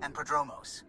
and prodromos.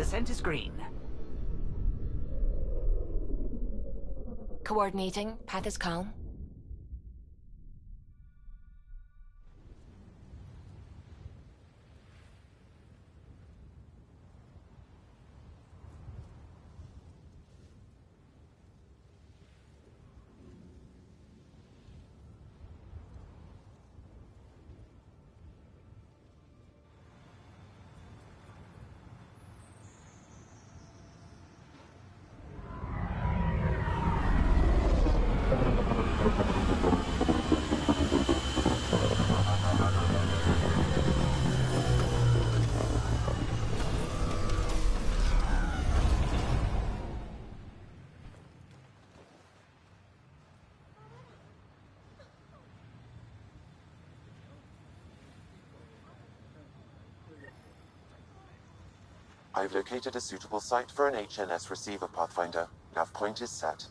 Descent is green. Coordinating. Path is calm. I've located a suitable site for an HNS receiver, Pathfinder. Nav point is set.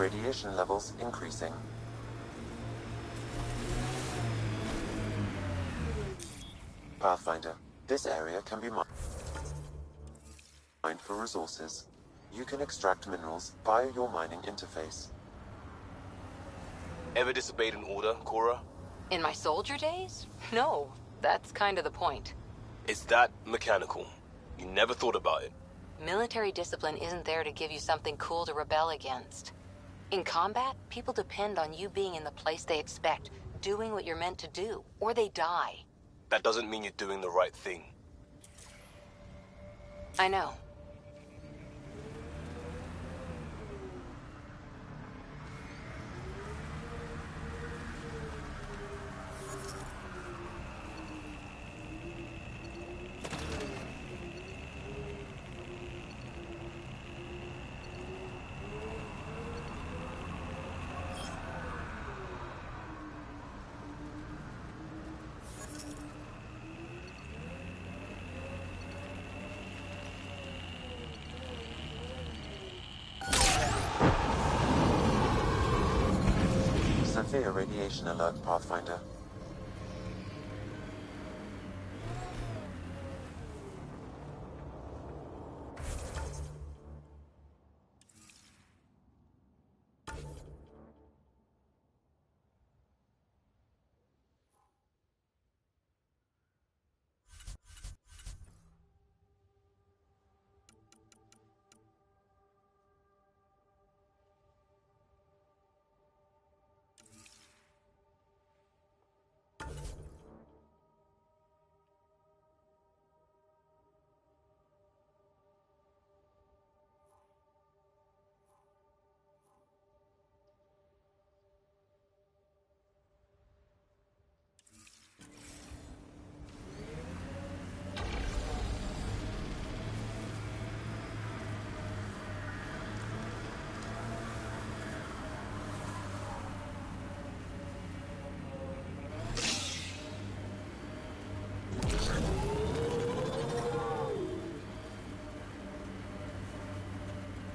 Radiation levels increasing. Pathfinder, this area can be mined for resources. You can extract minerals via your mining interface. Ever disobeyed an order, Cora? In my soldier days? No, that's kind of the point. It's that mechanical. You never thought about it. Military discipline isn't there to give you something cool to rebel against. In combat, people depend on you being in the place they expect, doing what you're meant to do, or they die. That doesn't mean you're doing the right thing. I know. Severe radiation alert, Pathfinder.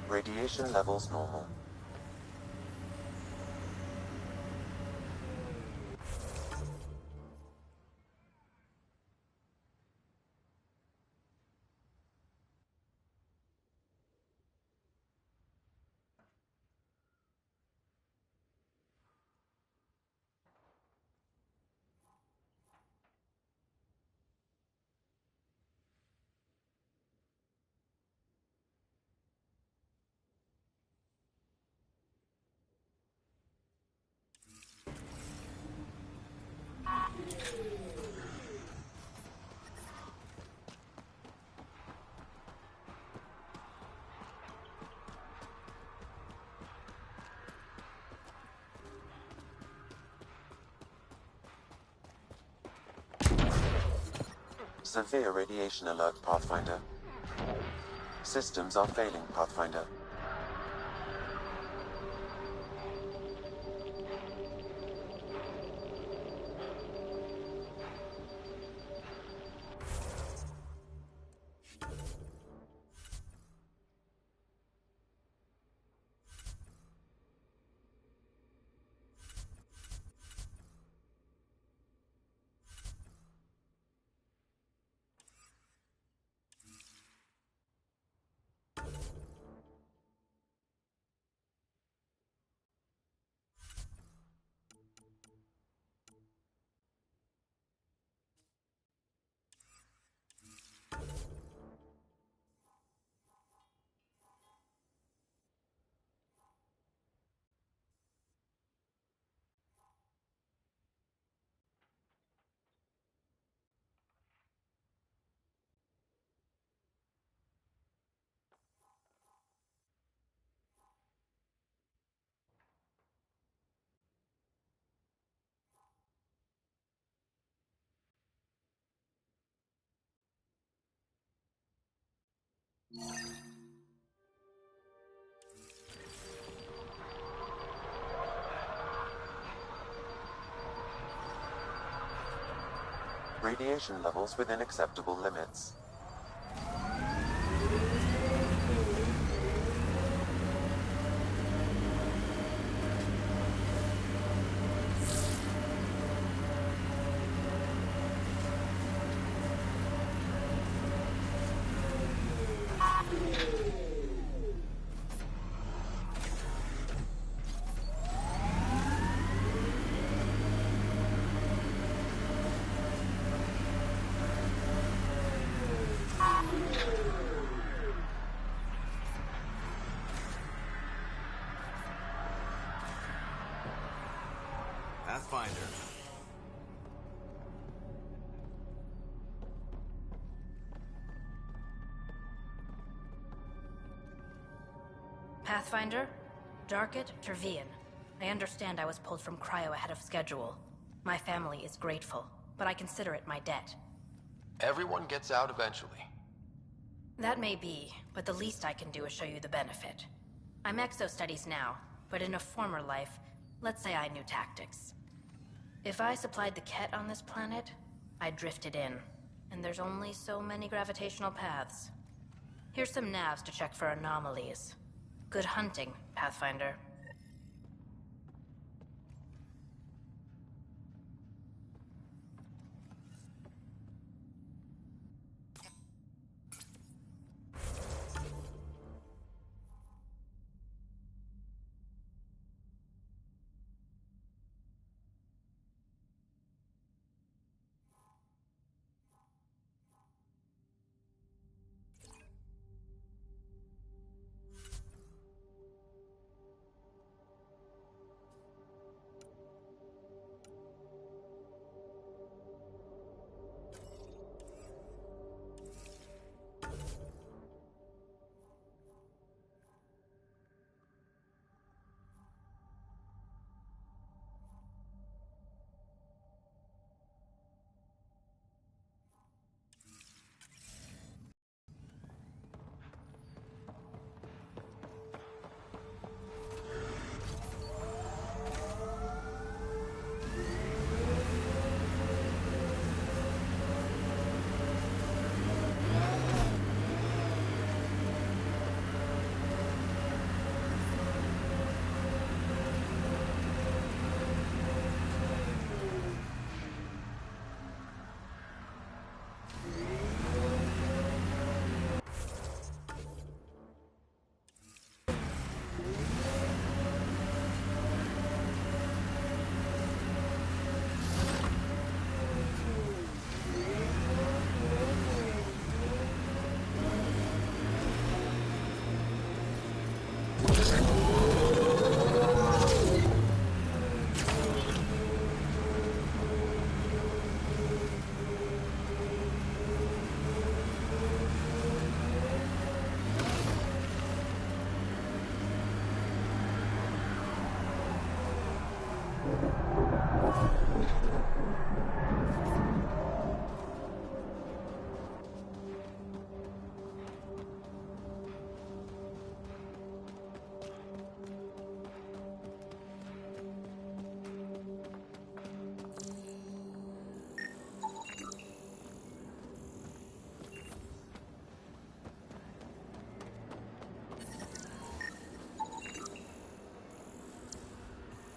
Radiation levels normal. Severe radiation alert, Pathfinder. Systems are failing, Pathfinder. Radiation levels within acceptable limits. Pathfinder. Pathfinder? Darket, Tervian. I understand I was pulled from cryo ahead of schedule. My family is grateful, but I consider it my debt. Everyone gets out eventually. That may be, but the least I can do is show you the benefit. I'm exo-studies now, but in a former life, let's say I knew tactics. If I supplied the Ket on this planet, I drifted in, and there's only so many gravitational paths. Here's some navs to check for anomalies. Good hunting, Pathfinder.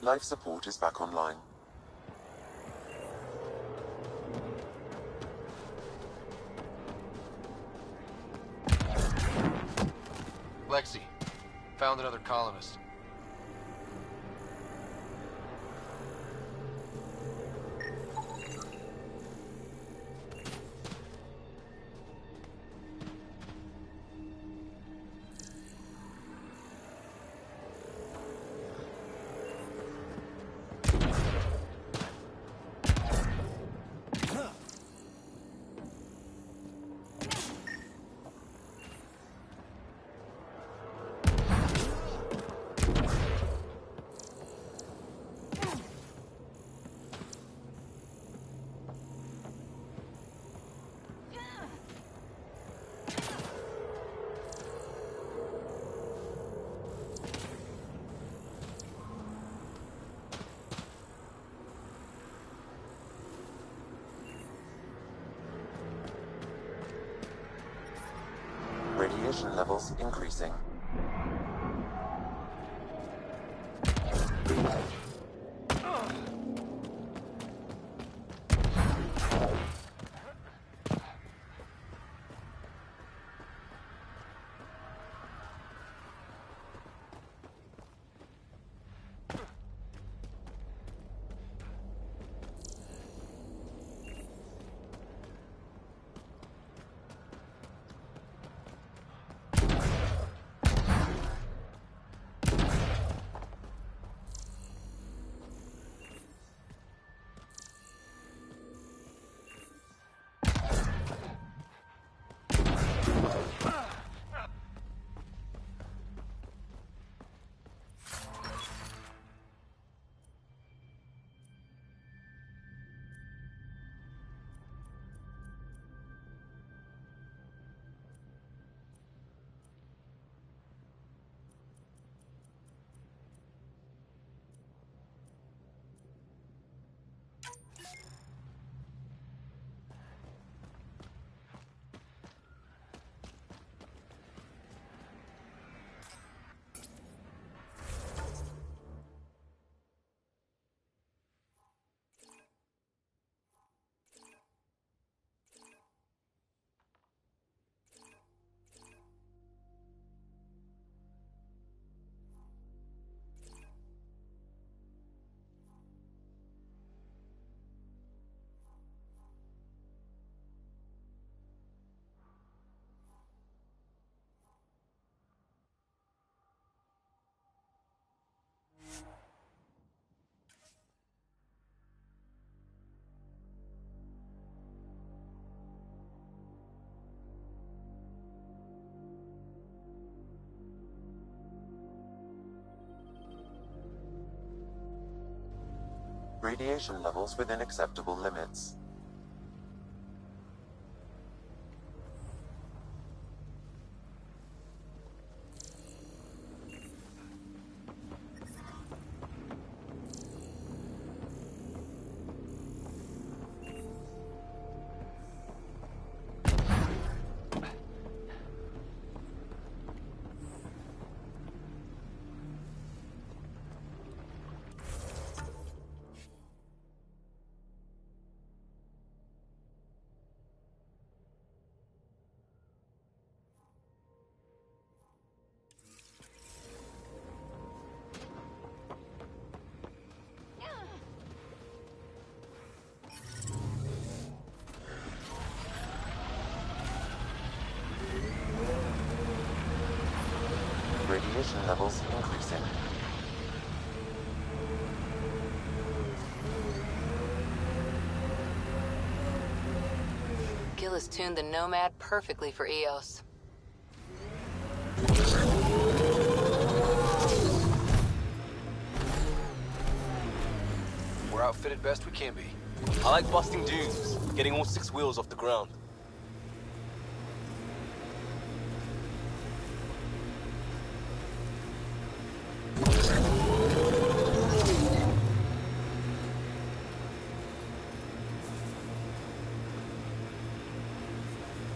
Life support is back online. Lexi, found another colonist. Radiation levels increasing. Radiation levels within acceptable limits. Radiation levels increasing. Gil has tuned the Nomad perfectly for EOS. We're outfitted best we can be. I like busting dunes, getting all 6 wheels off the ground.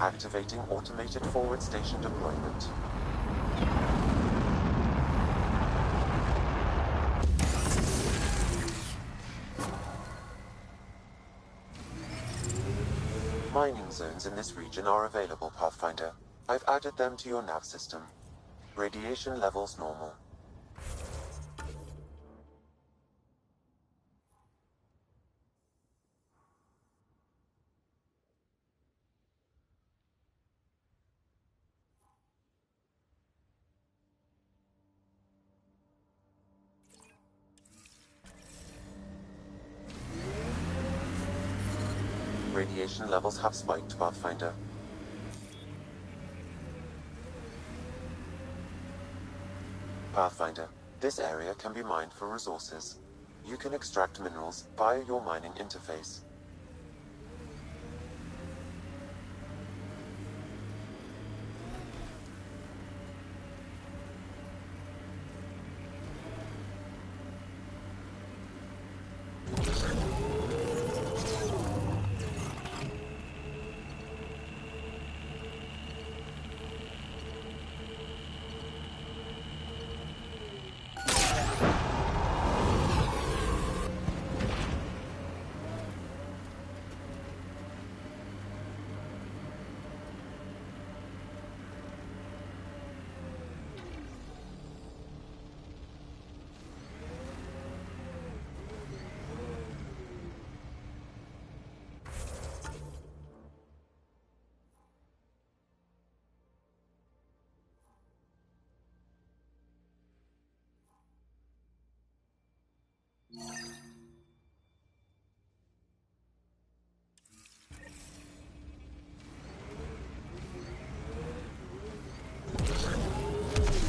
Activating automated forward station deployment. Mining zones in this region are available, Pathfinder. I've added them to your nav system. Radiation levels normal. Radiation levels have spiked, Pathfinder. Pathfinder, this area can be mined for resources. You can extract minerals via your mining interface.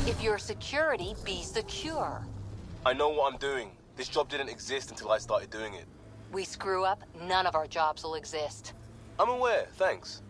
If you're security, be secure. I know what I'm doing. This job didn't exist until I started doing it. We screw up, none of our jobs will exist. I'm aware, thanks.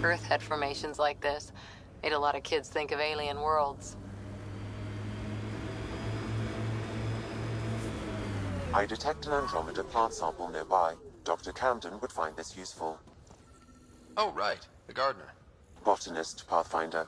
Earth had formations like this. Made a lot of kids think of alien worlds. I detect an Andromeda plant sample nearby. Dr. Camden would find this useful. Oh, right. The gardener. Botanist, Pathfinder.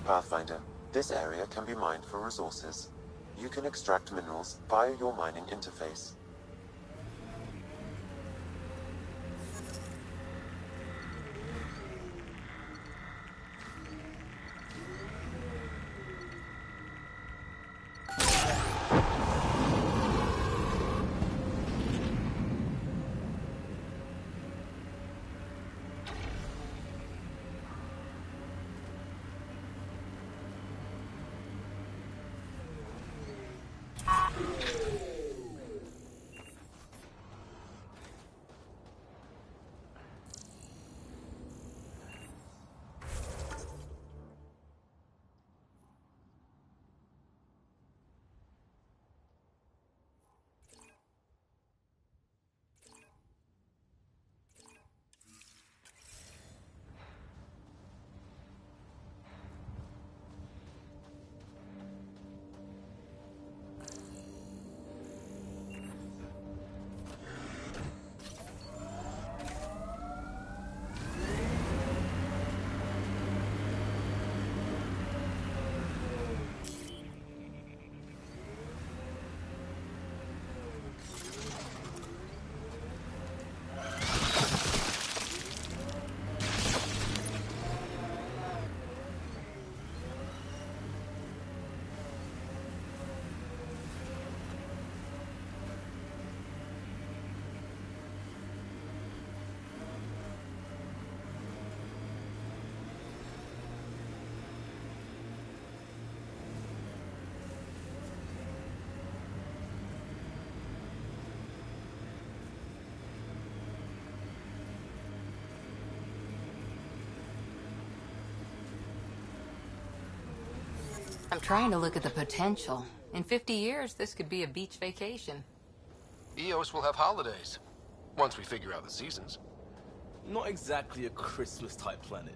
Pathfinder, this area can be mined for resources. You can extract minerals via your mining interface. I'm trying to look at the potential. In 50 years, this could be a beach vacation. Eos will have holidays. Once we figure out the seasons. Not exactly a Christmas-type planet.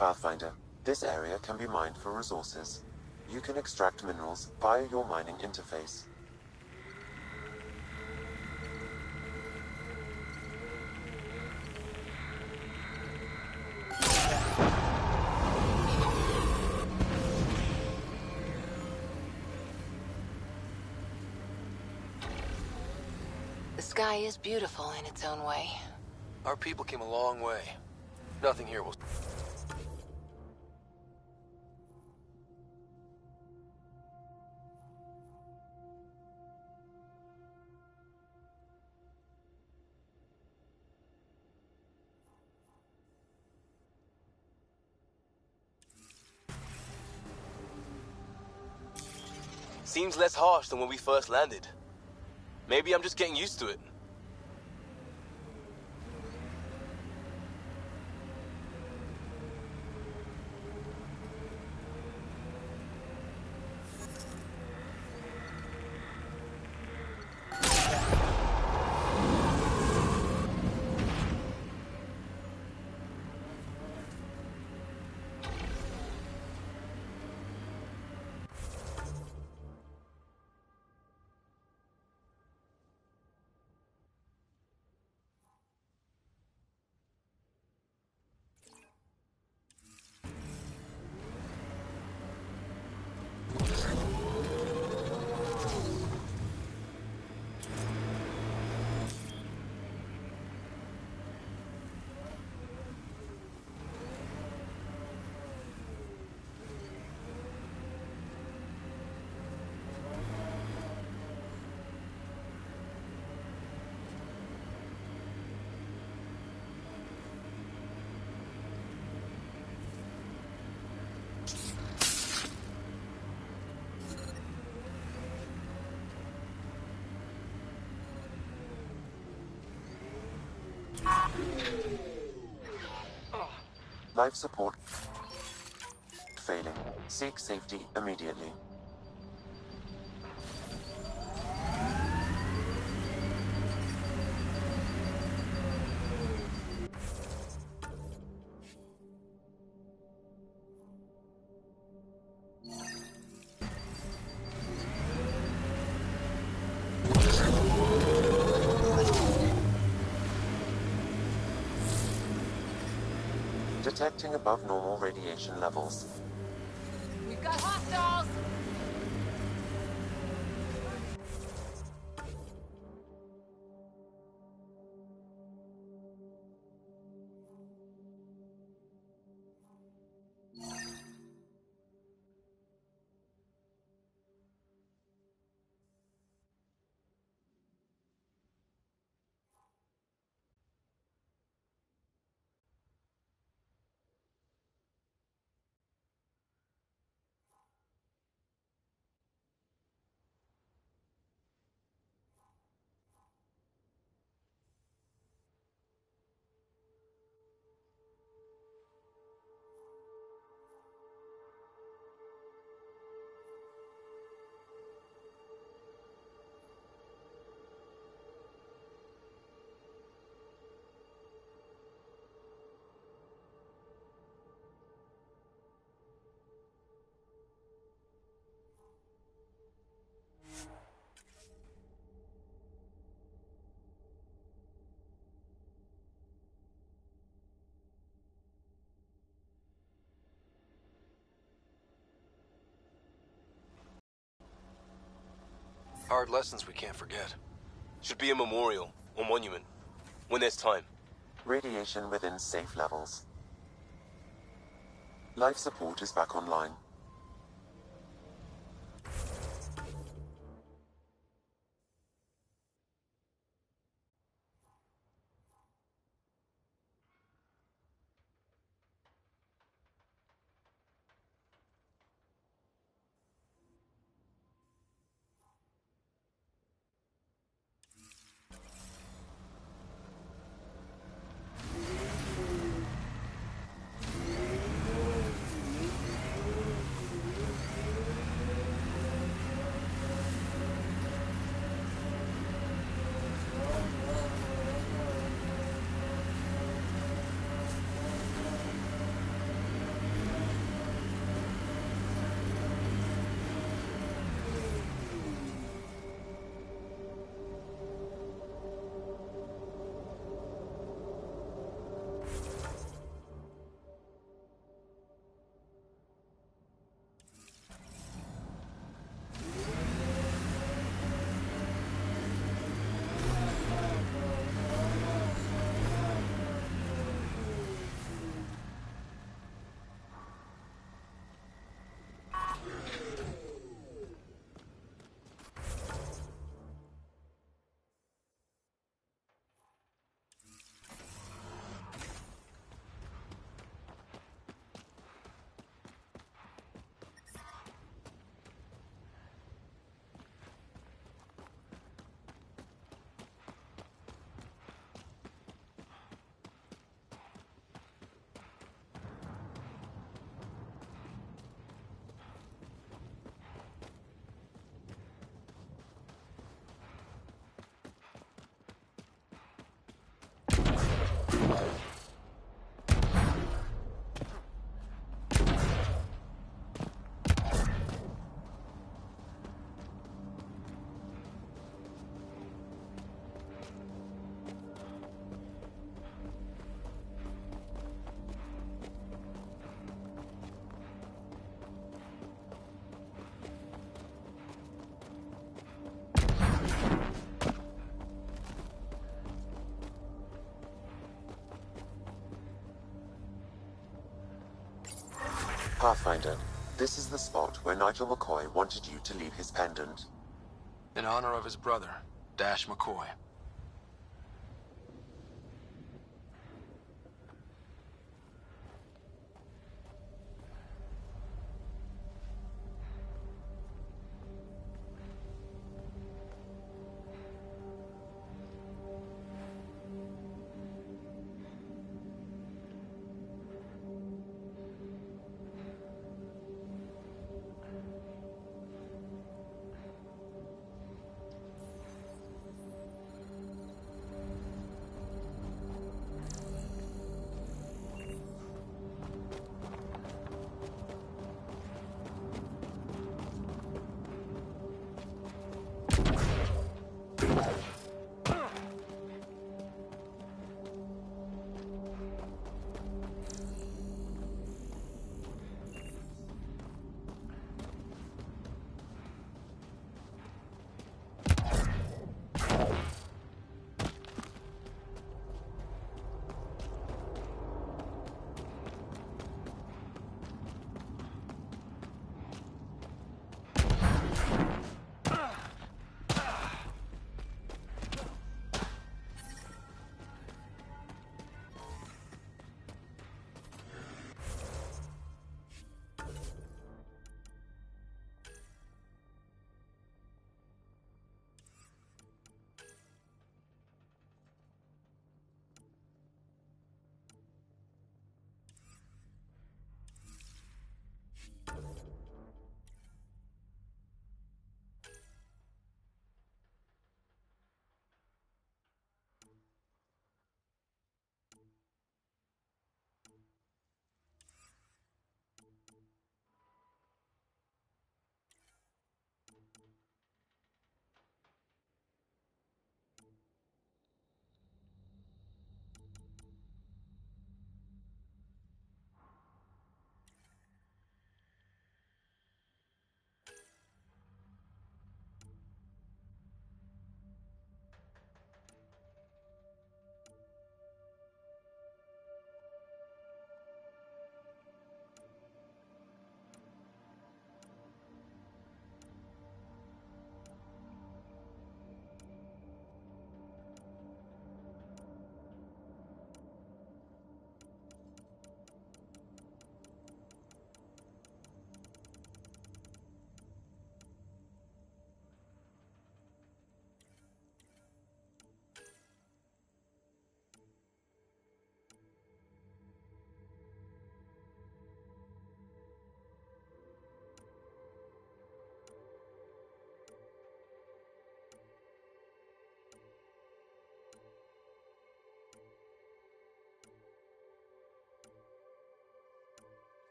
Pathfinder, this area can be mined for resources. You can extract minerals via your mining interface. The sky is beautiful in its own way. Our people came a long way. Nothing here will... Seems less harsh than when we first landed. Maybe I'm just getting used to it. Life support failing. Seek safety immediately. Detecting above normal radiation levels. We've got hostiles! Hard lessons we can't forget. Should be a memorial or monument when there's time. Radiation within safe levels. Life support is back online. Pathfinder, this is the spot where Nigel McCoy wanted you to leave his pendant. In honor of his brother, Dash McCoy.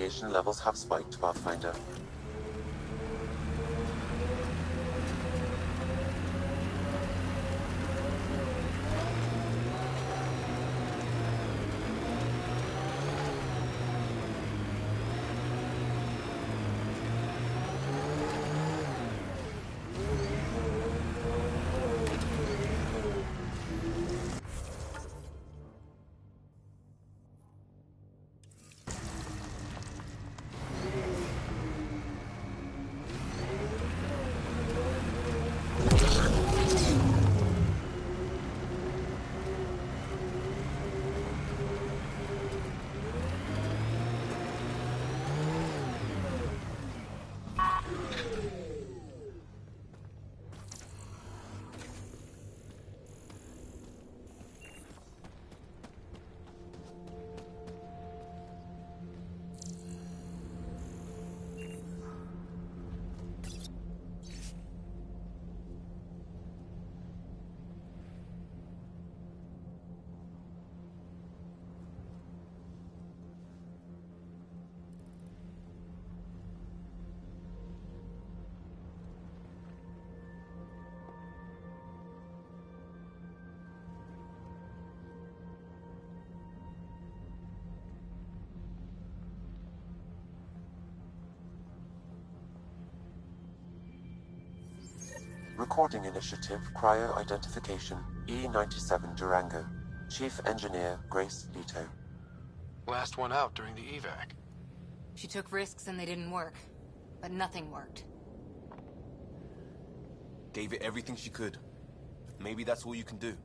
Radiation levels have spiked, Pathfinder. Recording Initiative Cryo Identification E97 Durango. Chief Engineer Grace Leto. Last one out during the evac. She took risks and they didn't work. But nothing worked. Gave it everything she could. Maybe that's all you can do.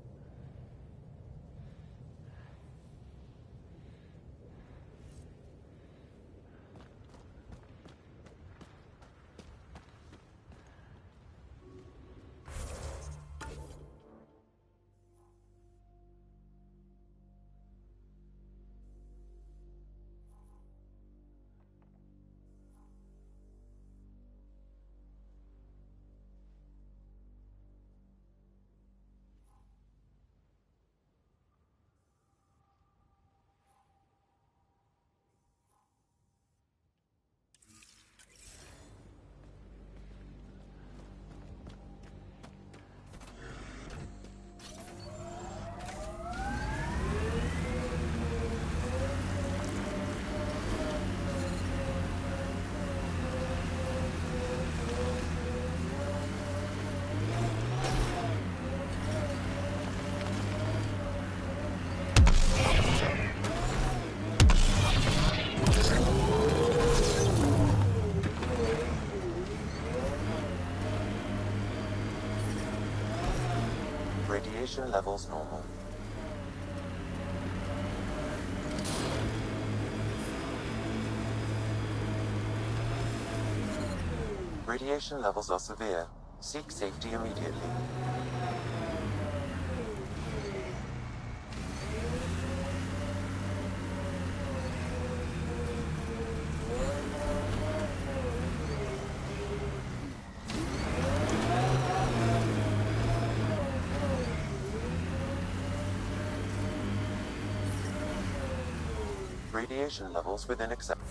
Radiation levels normal. Radiation levels are severe. Seek safety immediately. Radiation levels within accept.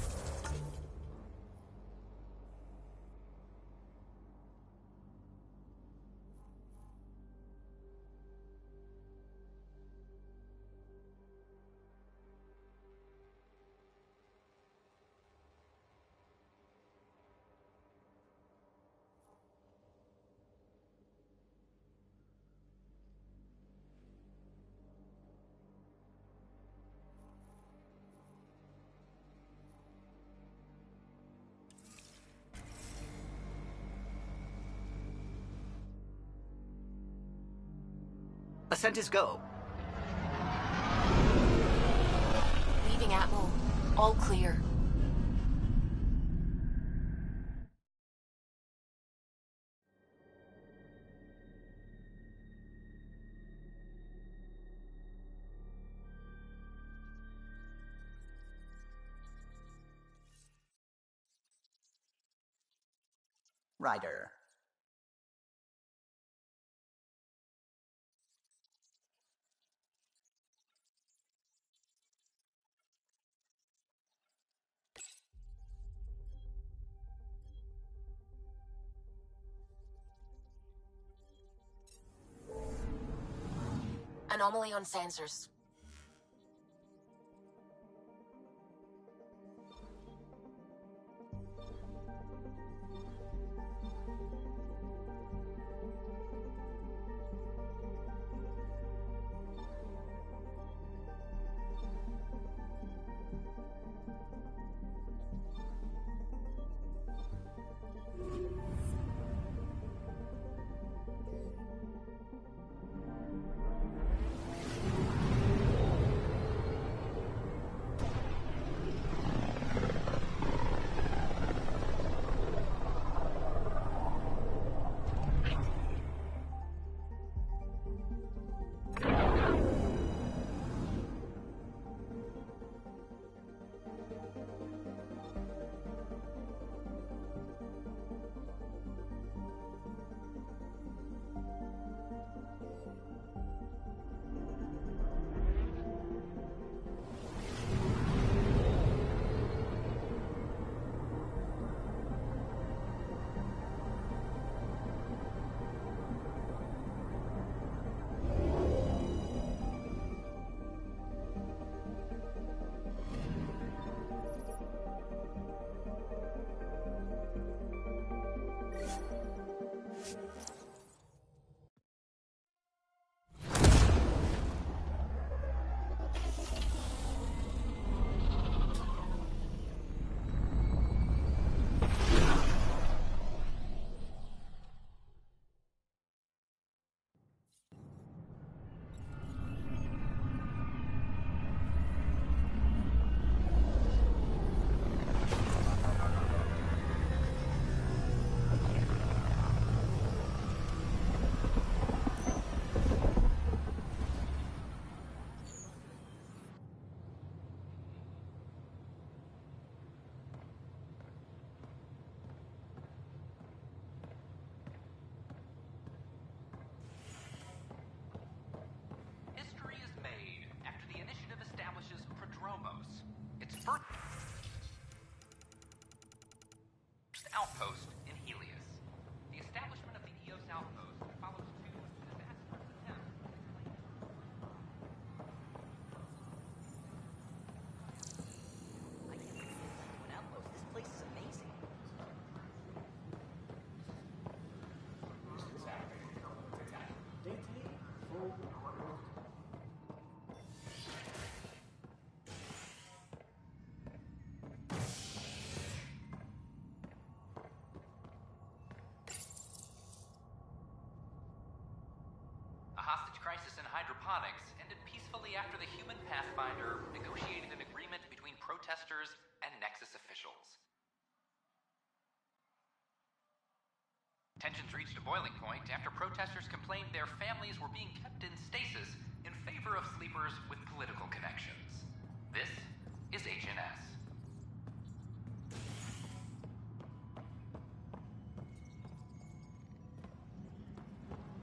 Ascent is go. Leaving Atmo. All clear. Ryder. anomaly on sensors. History is made after the initiative establishes Prodromos, its first outpost in Helios. The establishment of the EOS outpost follows two disastrous attempts. I can't believe it's an outpost. This place is amazing. A hostage crisis in hydroponics ended peacefully after the human Pathfinder negotiated an agreement between protesters and Nexus officials. Tensions reached a boiling point after protesters complained their families were being kept in stasis in favor of sleepers with political connections. This is HNS.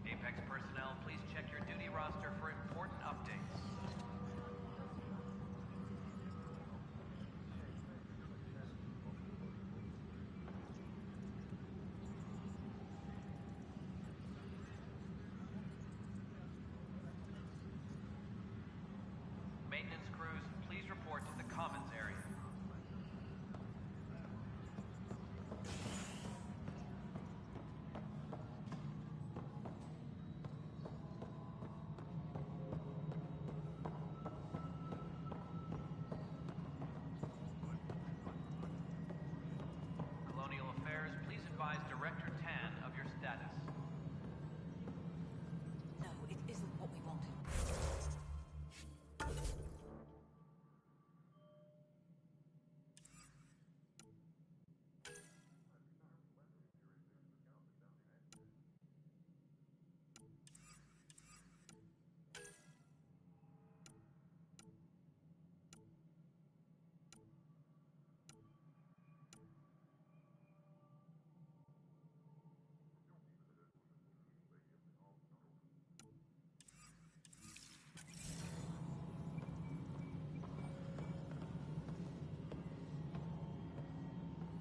Apex personnel, please check your duty roster for important updates. Maintenance crews, please report to the commons area. Colonial Affairs, please advise Director Tan of your status. No, it isn't what we wanted.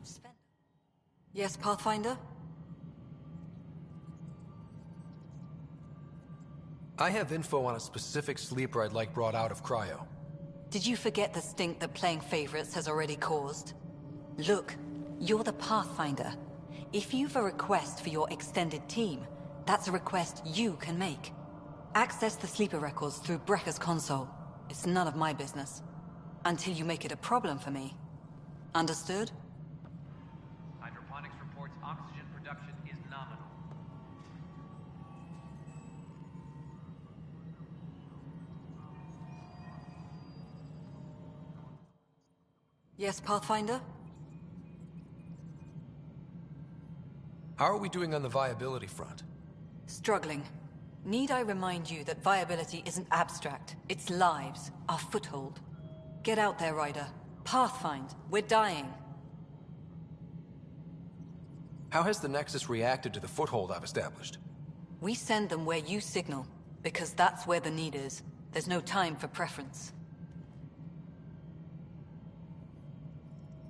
Sven. Yes, Pathfinder? I have info on a specific sleeper I'd like brought out of cryo. Did you forget the stink that playing favorites has already caused? Look, you're the Pathfinder. If you've a request for your extended team, that's a request you can make. Access the sleeper records through Brekker's console. It's none of my business. Until you make it a problem for me. Understood? Hydroponics reports oxygen production is nominal. Yes, Pathfinder? How are we doing on the viability front? Struggling. Need I remind you that viability isn't abstract, it's lives, our foothold. Get out there, Ryder. Pathfind, we're dying. How has the Nexus reacted to the foothold I've established? We send them where you signal, because that's where the need is. There's no time for preference.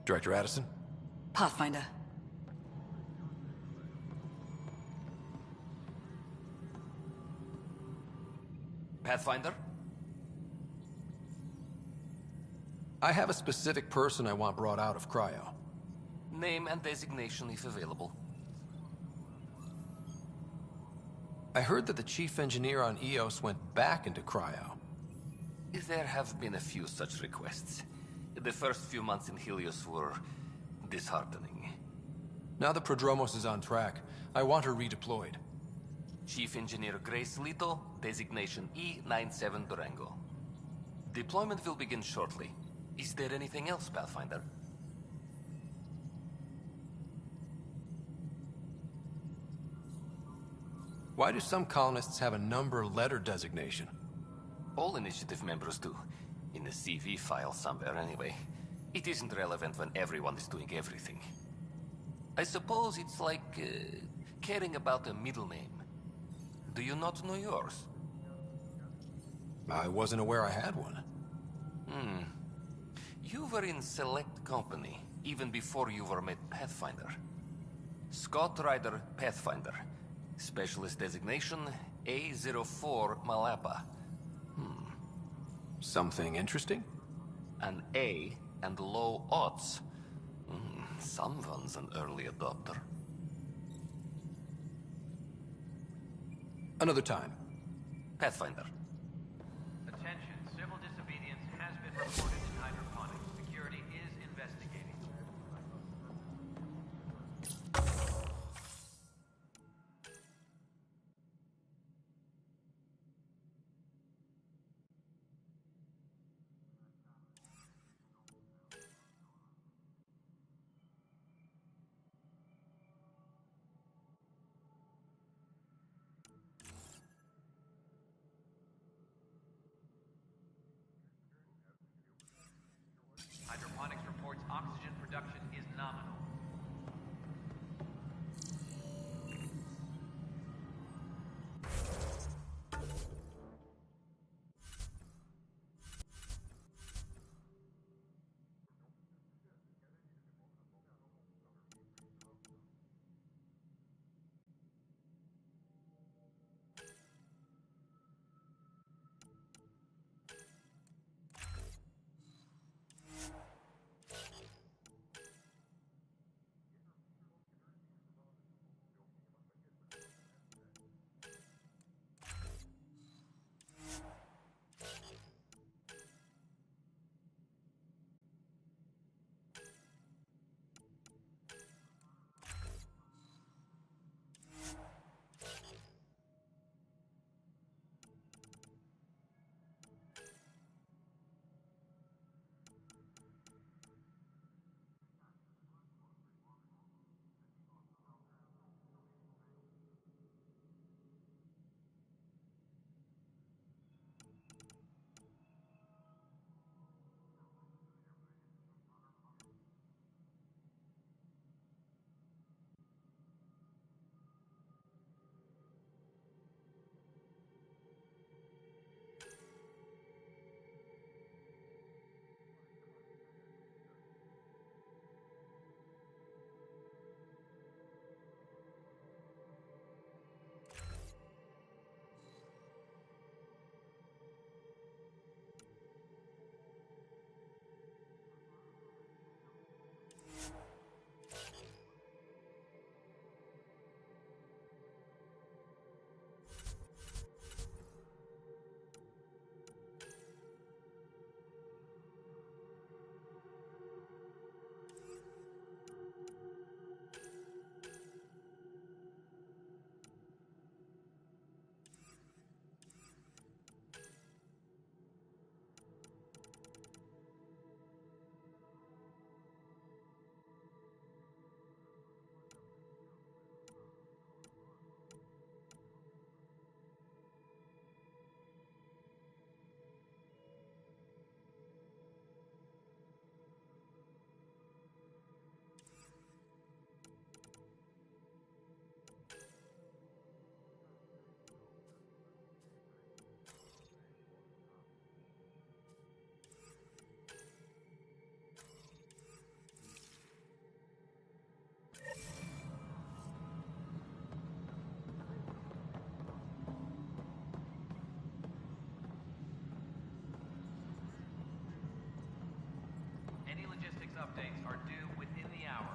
Director Addison? Pathfinder. Pathfinder? I have a specific person I want brought out of cryo. Name and designation if available. I heard that the chief engineer on EOS went back into cryo. There have been a few such requests. The first few months in Helios were disheartening. Now that Prodromos is on track, I want her redeployed. Chief Engineer Grace Lito, designation E97 Durango. Deployment will begin shortly. Is there anything else, Pathfinder? Why do some colonists have a number letter designation? All initiative members do. In the CV file somewhere anyway. It isn't relevant when everyone is doing everything. I suppose it's like caring about a middle name. Do you not know yours? I wasn't aware I had one. You were in select company, even before you were made Pathfinder. Scott Ryder Pathfinder. Specialist designation, A04 Malapa. Something interesting? An A and low odds. Someone's an early adopter. Another time. Pathfinder. Attention, civil disobedience has been reported in hydroponics. Security is investigating. Hydroponics reports oxygen production is nominal. updates are due within the hour.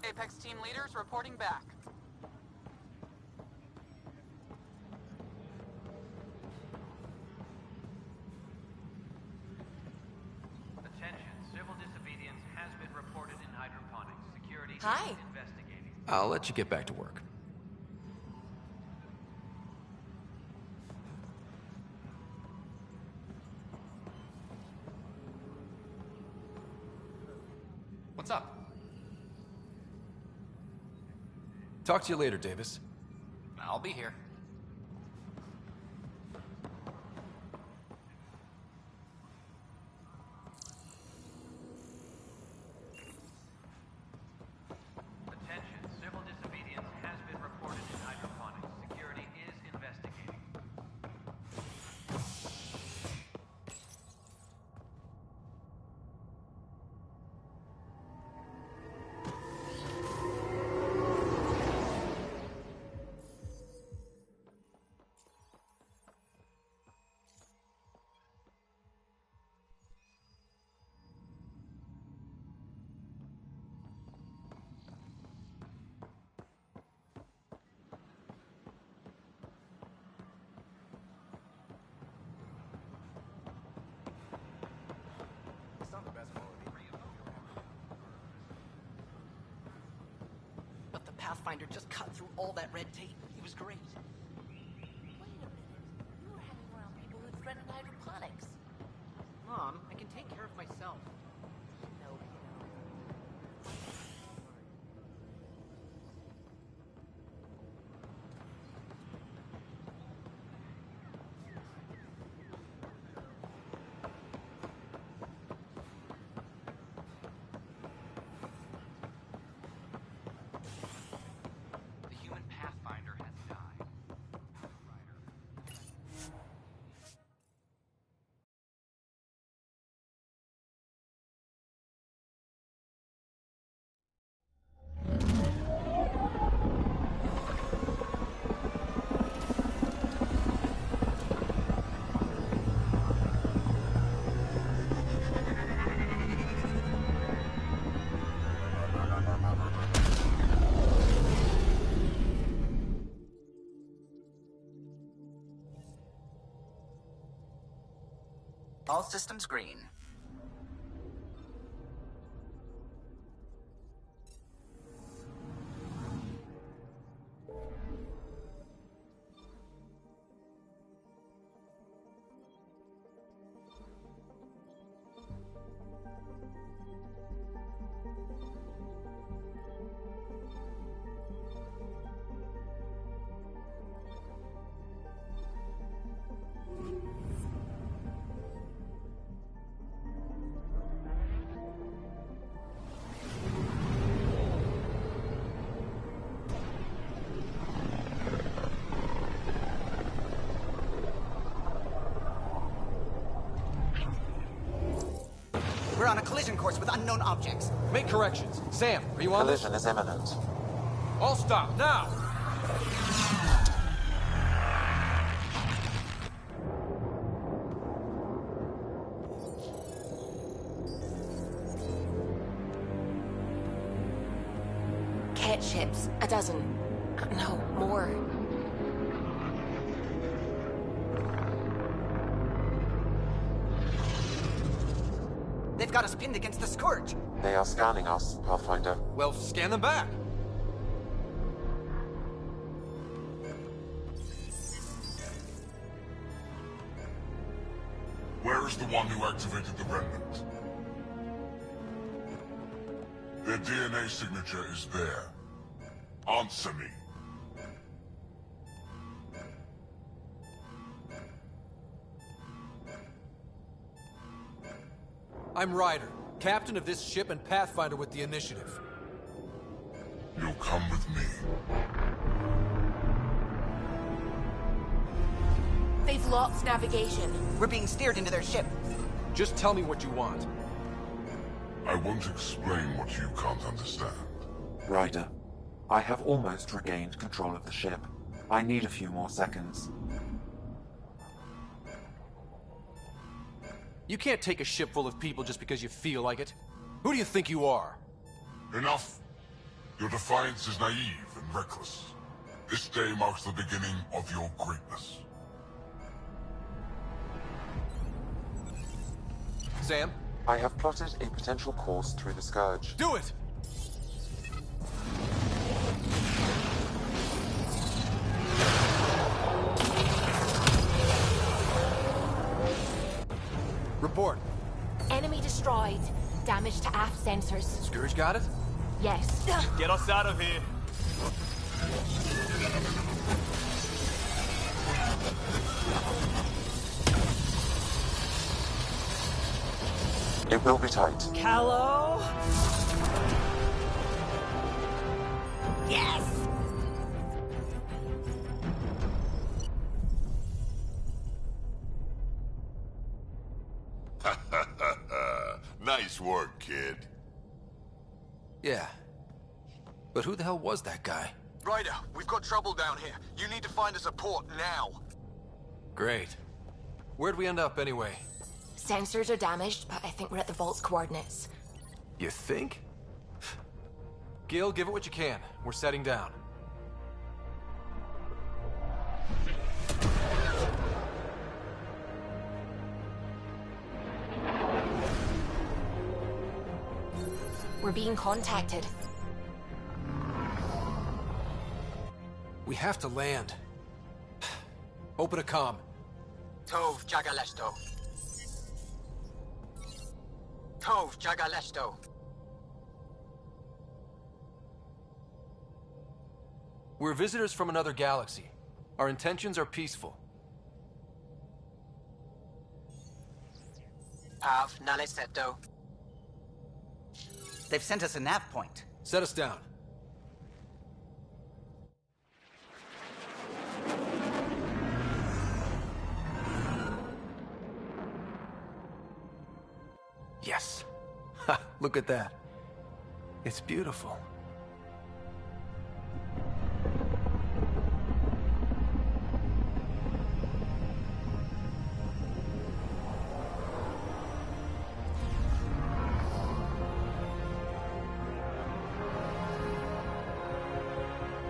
Apex team leaders reporting back. Attention, civil disobedience has been reported in hydroponics. Security Hi. is investigating. I'll let you get back to work. What's up? Talk to you later, Davis. I'll be here. Attention, civil disobedience has been reported in hydroponics. Security is investigating. But the Pathfinder just cut through all that red tape. It was great. Wait a minute. You were hanging around people who threatened hydroponics. Mom, I can take care of myself. No, The human Pathfinder has died. All systems green. collision course with unknown objects. Make corrections. Sam, are you on this? Collision is imminent. All stop, now! Cat ships. A dozen. No, more. They've got us pinned against the Scourge. They are scanning us, Pathfinder. Well, scan them back. Where is the one who activated the remnant? Their DNA signature is there. Answer me. I'm Ryder, captain of this ship and Pathfinder with the initiative. You'll come with me. They've lost navigation. We're being steered into their ship. Just tell me what you want. I won't explain what you can't understand. Ryder, I have almost regained control of the ship. I need a few more seconds. You can't take a ship full of people just because you feel like it. Who do you think you are? Enough! Your defiance is naive and reckless. This day marks the beginning of your greatness. Sam? I have plotted a potential course through the Scourge. Do it! Report. Enemy destroyed. Damage to aft sensors. Scourge got it? Yes. Get us out of here. It will be tight. Callow? Yes! Nice work, kid. Yeah. But who the hell was that guy? Ryder, we've got trouble down here. You need to find us a port now. Great. Where'd we end up anyway? Sensors are damaged, but I think we're at the vault's coordinates. You think? Gil, give it what you can. We're setting down. We're being contacted. We have to land. Open a comm. Tov Jagalesto. Tov Jagalesto. We're visitors from another galaxy. Our intentions are peaceful. Av Naleseto. They've sent us a nav point. Set us down. Yes. Ha, look at that. It's beautiful.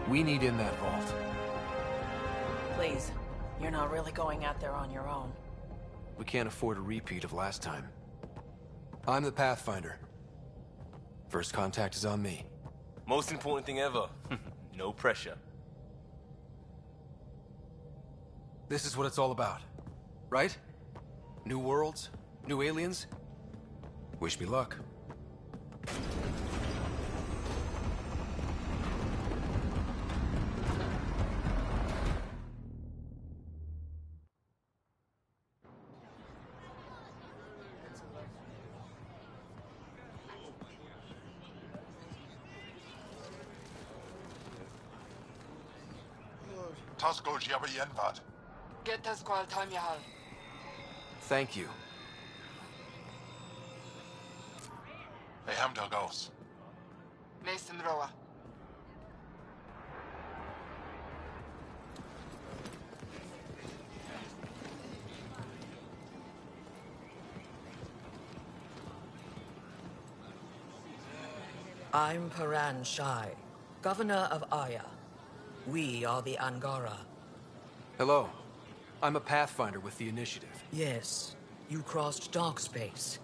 We need in that vault. Please, you're not really going out there on your own. We can't afford a repeat of last time. I'm the Pathfinder. First contact is on me. Most important thing ever. No pressure. This is what it's all about, right? New worlds, new aliens. Wish me luck. Tasko Jiabayenvad. Get us call time, Yahal. Thank you. Hamdagos. Nathan Roa. I'm Paran Shai, Governor of Aya. We are the Angara. Hello. I'm a Pathfinder with the Initiative. Yes, you crossed dark space.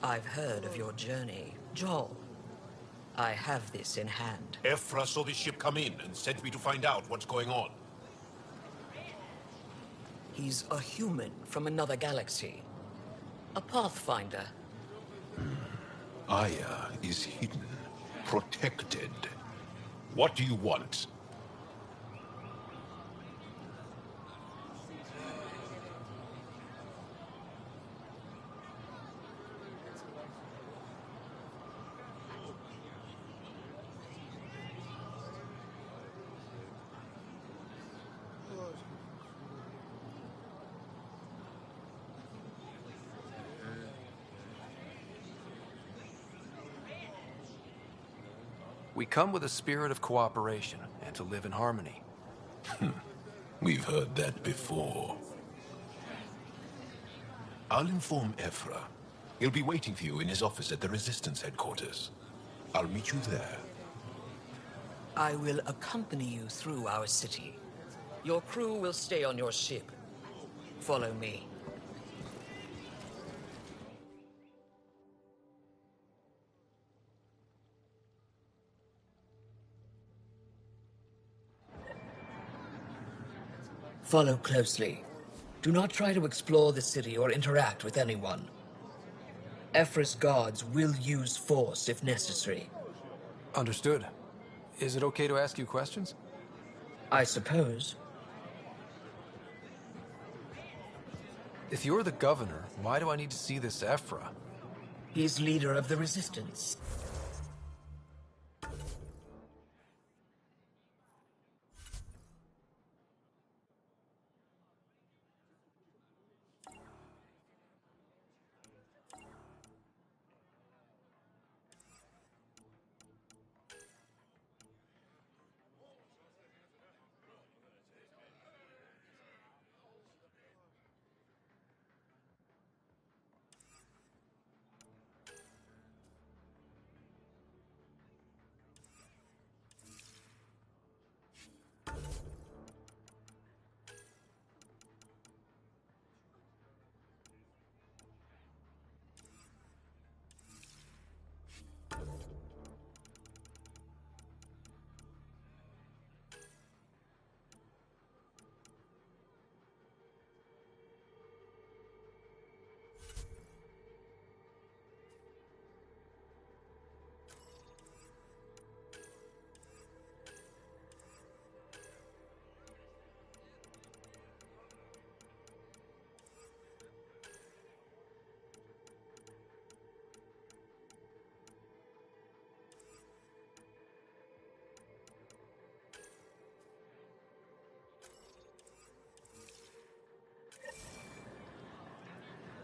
I've heard of your journey, Joel. I have this in hand. Ephra saw the ship come in and sent me to find out what's going on. He's a human from another galaxy. A Pathfinder. Aya is hidden, protected. What do you want? We come with a spirit of cooperation and to live in harmony. We've heard that before. I'll inform Ephra. He'll be waiting for you in his office at the Resistance headquarters. I'll meet you there. I will accompany you through our city. Your crew will stay on your ship. Follow me. Follow closely. Do not try to explore the city or interact with anyone. Ephra's guards will use force if necessary. Understood. Is it okay to ask you questions? I suppose. If you're the governor, why do I need to see this Ephra? He's leader of the Resistance.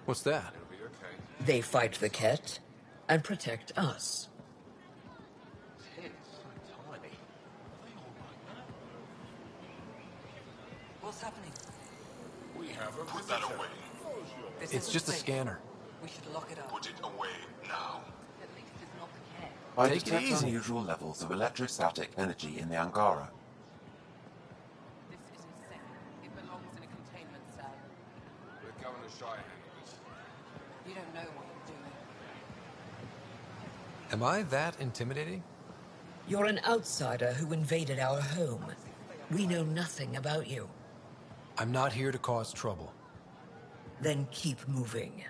What's that? They fight the Ket and protect us. What's happening? We have a Put that away. It's just a scanner. We should lock it up. Put it away now. At least it's not the Ket. I Take it detect easy. unusual levels of electrostatic energy in the Angara. This isn't safe. It belongs in a containment cell. Let Governor Shai handle this. You don't know what you're doing. Am I that intimidating? You're an outsider who invaded our home. We know nothing about you. I'm not here to cause trouble. Then keep moving.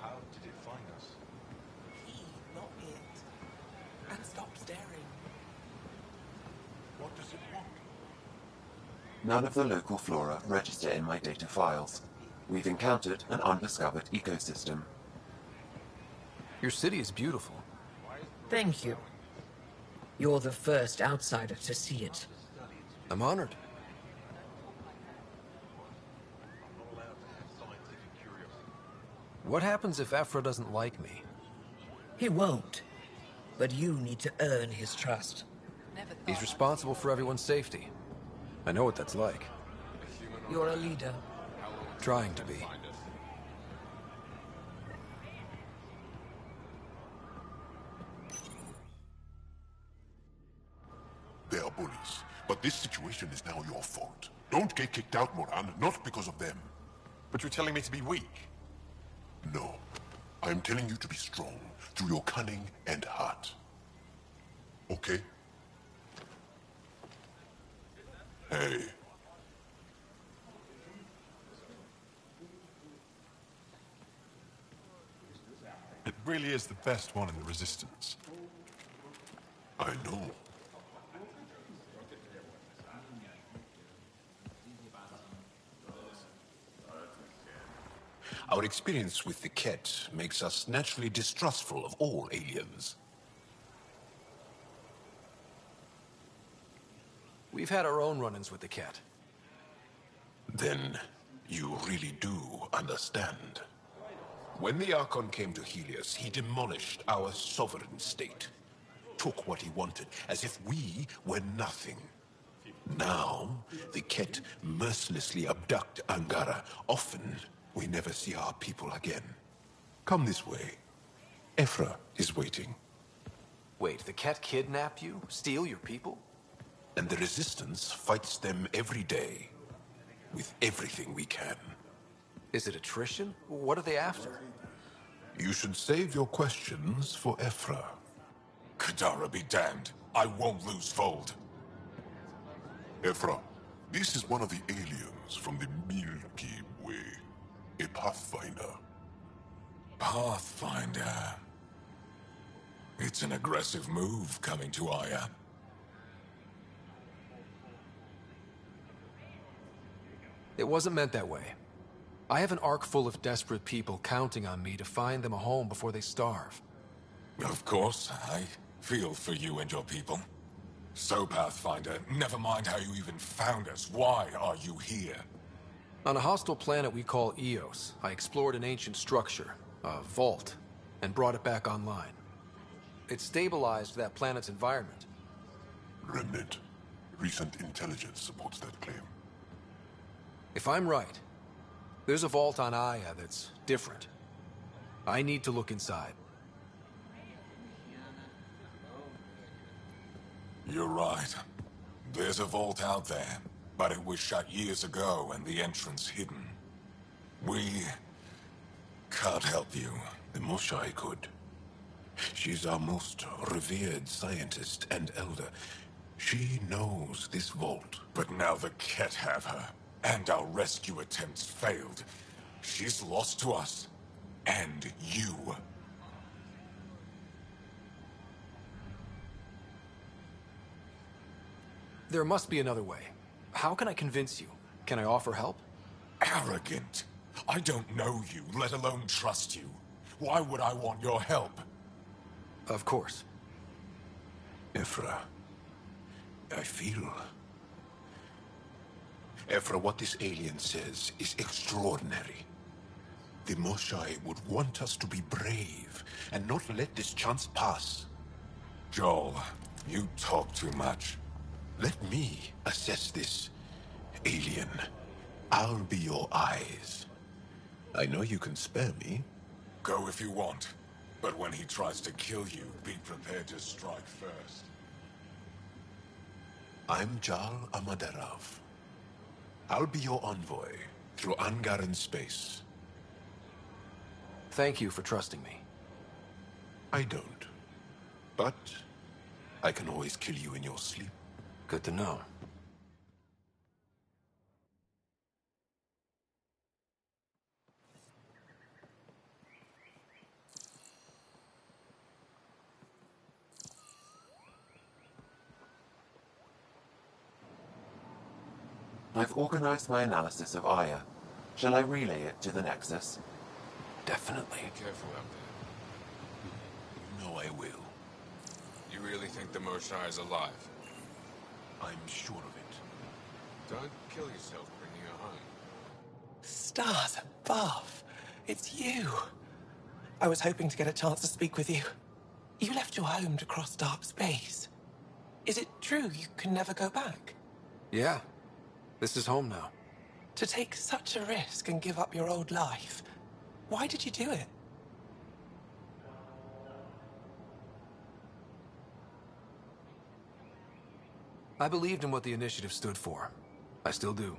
How did it find us? He, not it. And stop staring. What does it want? None of the local flora register in my data files. We've encountered an undiscovered ecosystem. Your city is beautiful. Thank you. You're the first outsider to see it. I'm honored. What happens if Ephra doesn't like me? He won't. But you need to earn his trust. He's responsible for everyone's safety. I know what that's like. You're a leader. Trying to be. They are bullies, but this situation is now your fault. Don't get kicked out, Moran, not because of them. But you're telling me to be weak? No. I'm telling you to be strong, through your cunning and heart. Okay? Hey. It really is the best one in the Resistance. I know. Our experience with the Ket makes us naturally distrustful of all aliens. We've had our own run-ins with the Ket. Then you really do understand. When the Archon came to Helios, he demolished our sovereign state. Took what he wanted, as if we were nothing. Now, the Ket mercilessly abduct Angara. Often, we never see our people again. Come this way. Ephra is waiting. Wait, the Ket kidnap you? Steal your people? And the Resistance fights them every day. With everything we can. Is it attrition? What are they after? You should save your questions for Ephra. Kadara be damned. I won't lose Fold. Ephra, this is one of the aliens from the Milky Way. A Pathfinder. Pathfinder. It's an aggressive move coming to Aya. It wasn't meant that way. I have an ark full of desperate people counting on me to find them a home before they starve. Of course, I feel for you and your people. So, Pathfinder, never mind how you even found us. Why are you here? On a hostile planet we call Eos, I explored an ancient structure, a vault, and brought it back online. It stabilized that planet's environment. Remnant. Recent intelligence supports that claim. If I'm right, there's a vault on Aya that's different. I need to look inside. You're right. There's a vault out there, but it was shut years ago and the entrance hidden. We can't help you. The Moshai could. She's our most revered scientist and elder. She knows this vault. But now the Ket have her, and our rescue attempts failed. She's lost to us, and you. There must be another way. How can I convince you? Can I offer help? Arrogant. I don't know you, let alone trust you. Why would I want your help? Of course. Ephra, I feel... Ephra, what this alien says is extraordinary. The Moshai would want us to be brave and not let this chance pass. Joel, you talk too much. Let me assess this, alien. I'll be your eyes. I know you can spare me. Go if you want. But when he tries to kill you, be prepared to strike first. I'm Jal Amaderov. I'll be your envoy through Angaran space. Thank you for trusting me. I don't. But I can always kill you in your sleep. Good to know. I've organized my analysis of Aya. Shall I relay it to the Nexus? Definitely. Be careful out there. You know I will. You really think the Moshai is alive? I'm sure of it. Don't kill yourself bringing her home. Stars above! It's you! I was hoping to get a chance to speak with you. You left your home to cross dark space. Is it true you can never go back? Yeah. This is home now. To take such a risk and give up your old life, why did you do it? I believed in what the initiative stood for. I still do.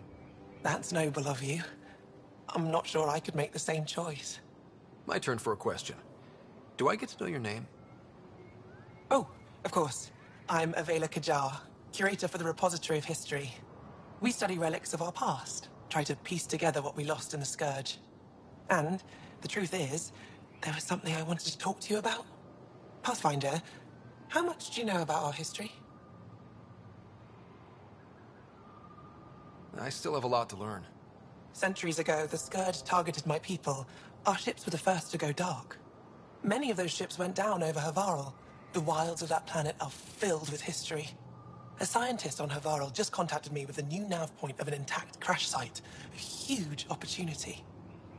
That's noble of you. I'm not sure I could make the same choice. My turn for a question. Do I get to know your name? Oh, of course. I'm Avela Kajar, curator for the Repository of History. We study relics of our past, try to piece together what we lost in the Scourge. And the truth is, there was something I wanted to talk to you about. Pathfinder, how much do you know about our history? I still have a lot to learn. Centuries ago, the Scourge targeted my people. Our ships were the first to go dark. Many of those ships went down over Havarl. The wilds of that planet are filled with history. A scientist on Havarl just contacted me with a new nav point of an intact crash site. A huge opportunity.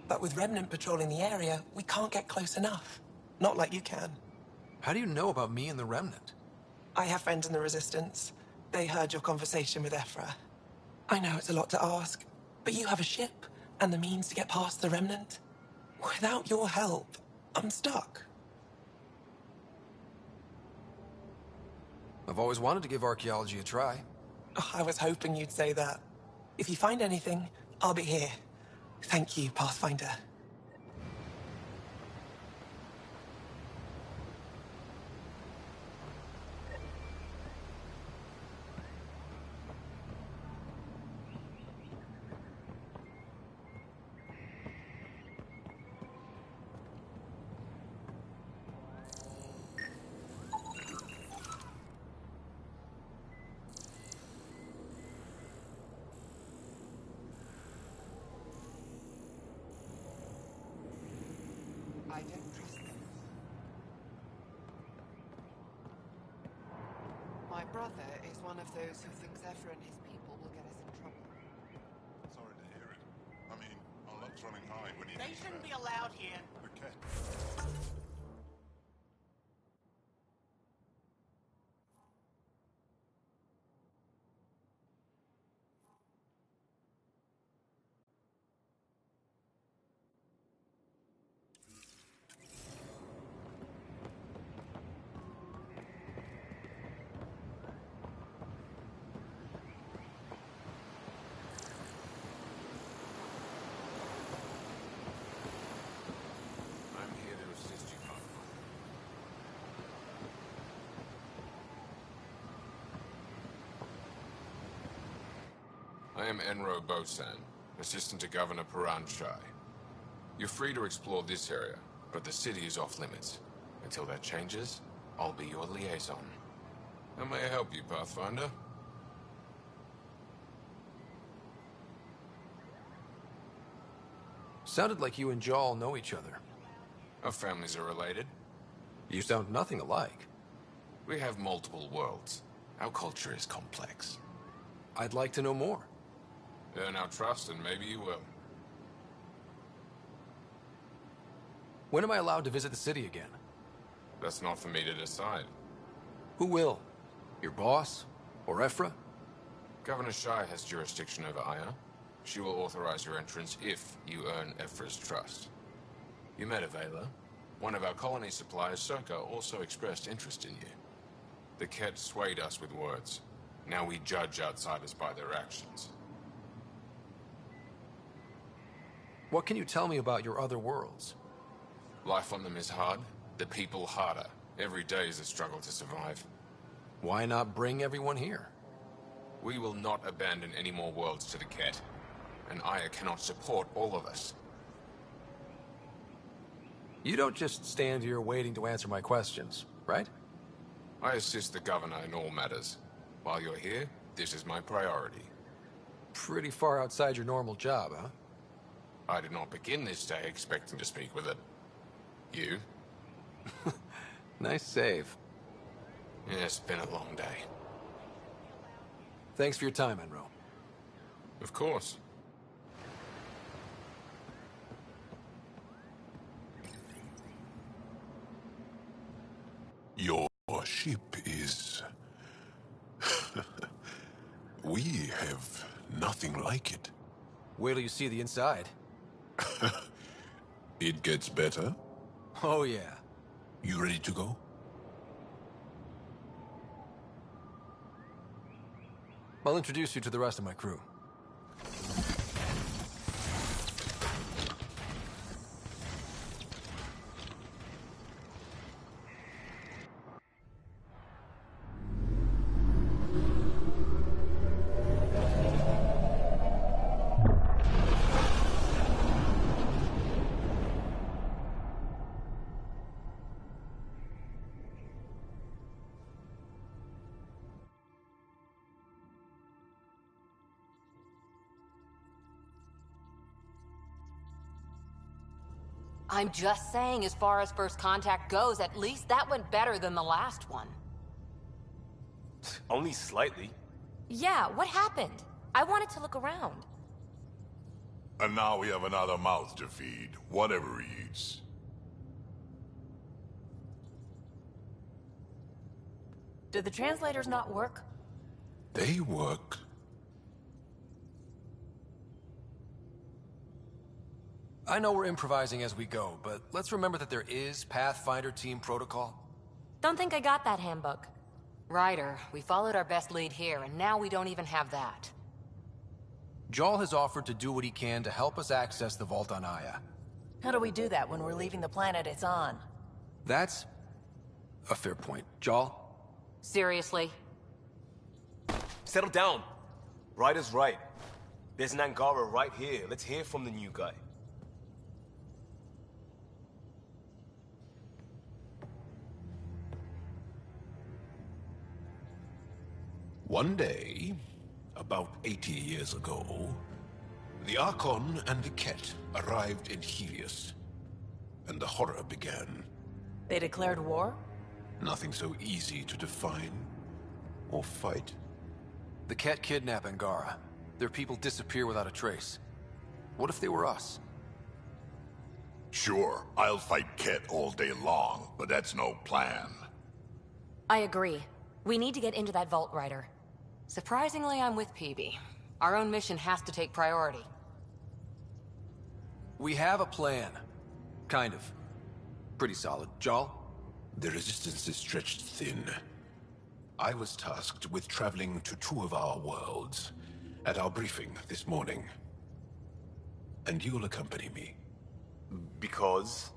But with Remnant patrolling the area, we can't get close enough. Not like you can. How do you know about me and the Remnant? I have friends in the Resistance. They heard your conversation with Ephra. I know it's a lot to ask, but you have a ship and the means to get past the Remnant. Without your help, I'm stuck. I've always wanted to give archaeology a try. Oh, I was hoping you'd say that. If you find anything, I'll be here. Thank you, Pathfinder. I don't trust them. My brother is one of those who thinks Ephra and his people will get us in trouble. Sorry to hear it. I mean, our luck's running high when you... They shouldn't be allowed here. Okay. I am Enro Bosan, assistant to Governor Paran Shai. You're free to explore this area, but the city is off limits. Until that changes, I'll be your liaison. How may I help you, Pathfinder? Sounded like you and Jal know each other. Our families are related. You sound nothing alike. We have multiple worlds. Our culture is complex. I'd like to know more. Earn our trust and maybe you will. When am I allowed to visit the city again? That's not for me to decide. Who will? Your boss? Or Ephra? Governor Shai has jurisdiction over Aya. She will authorize your entrance if you earn Ephra's trust. You met Avela. One of our colony suppliers, Circa, also expressed interest in you. The Ket swayed us with words. Now we judge outsiders by their actions. What can you tell me about your other worlds? Life on them is hard, the people harder. Every day is a struggle to survive. Why not bring everyone here? We will not abandon any more worlds to the Ket, and Aya cannot support all of us. You don't just stand here waiting to answer my questions, right? I assist the governor in all matters. While you're here, this is my priority. Pretty far outside your normal job, huh? I did not begin this day expecting to speak with it. You? Nice save. Yeah, it's been a long day. Thanks for your time, Enro. Of course. anything like it. Wait till you see the inside. It gets better? Oh, yeah. You ready to go? I'll introduce you to the rest of my crew. I'm just saying, as far as first contact goes, at least that went better than the last one. Only slightly. Yeah, what happened? I wanted to look around. And now we have another mouth to feed, whatever he eats. Did the translators not work? They work. I know we're improvising as we go, but let's remember that there is Pathfinder team protocol. Don't think I got that handbook. Ryder, we followed our best lead here, and now we don't even have that. Jarl has offered to do what he can to help us access the vault on Aya. How do we do that when we're leaving the planet it's on? That's a fair point. Jarl? Seriously? Settle down. Ryder's right. There's an Angara right here. Let's hear from the new guy. One day, about 80 years ago, the Archon and the Ket arrived in Helios, and the horror began. They declared war? Nothing so easy to define or fight. The Ket kidnap Angara. Their people disappear without a trace. What if they were us? Sure, I'll fight Ket all day long, but that's no plan. I agree. We need to get into that vault, Ryder. Surprisingly, I'm with PB. Our own mission has to take priority. We have a plan. Kind of. Pretty solid. Jarl? The resistance is stretched thin. I was tasked with traveling to two of our worlds at our briefing this morning. And you'll accompany me. Because?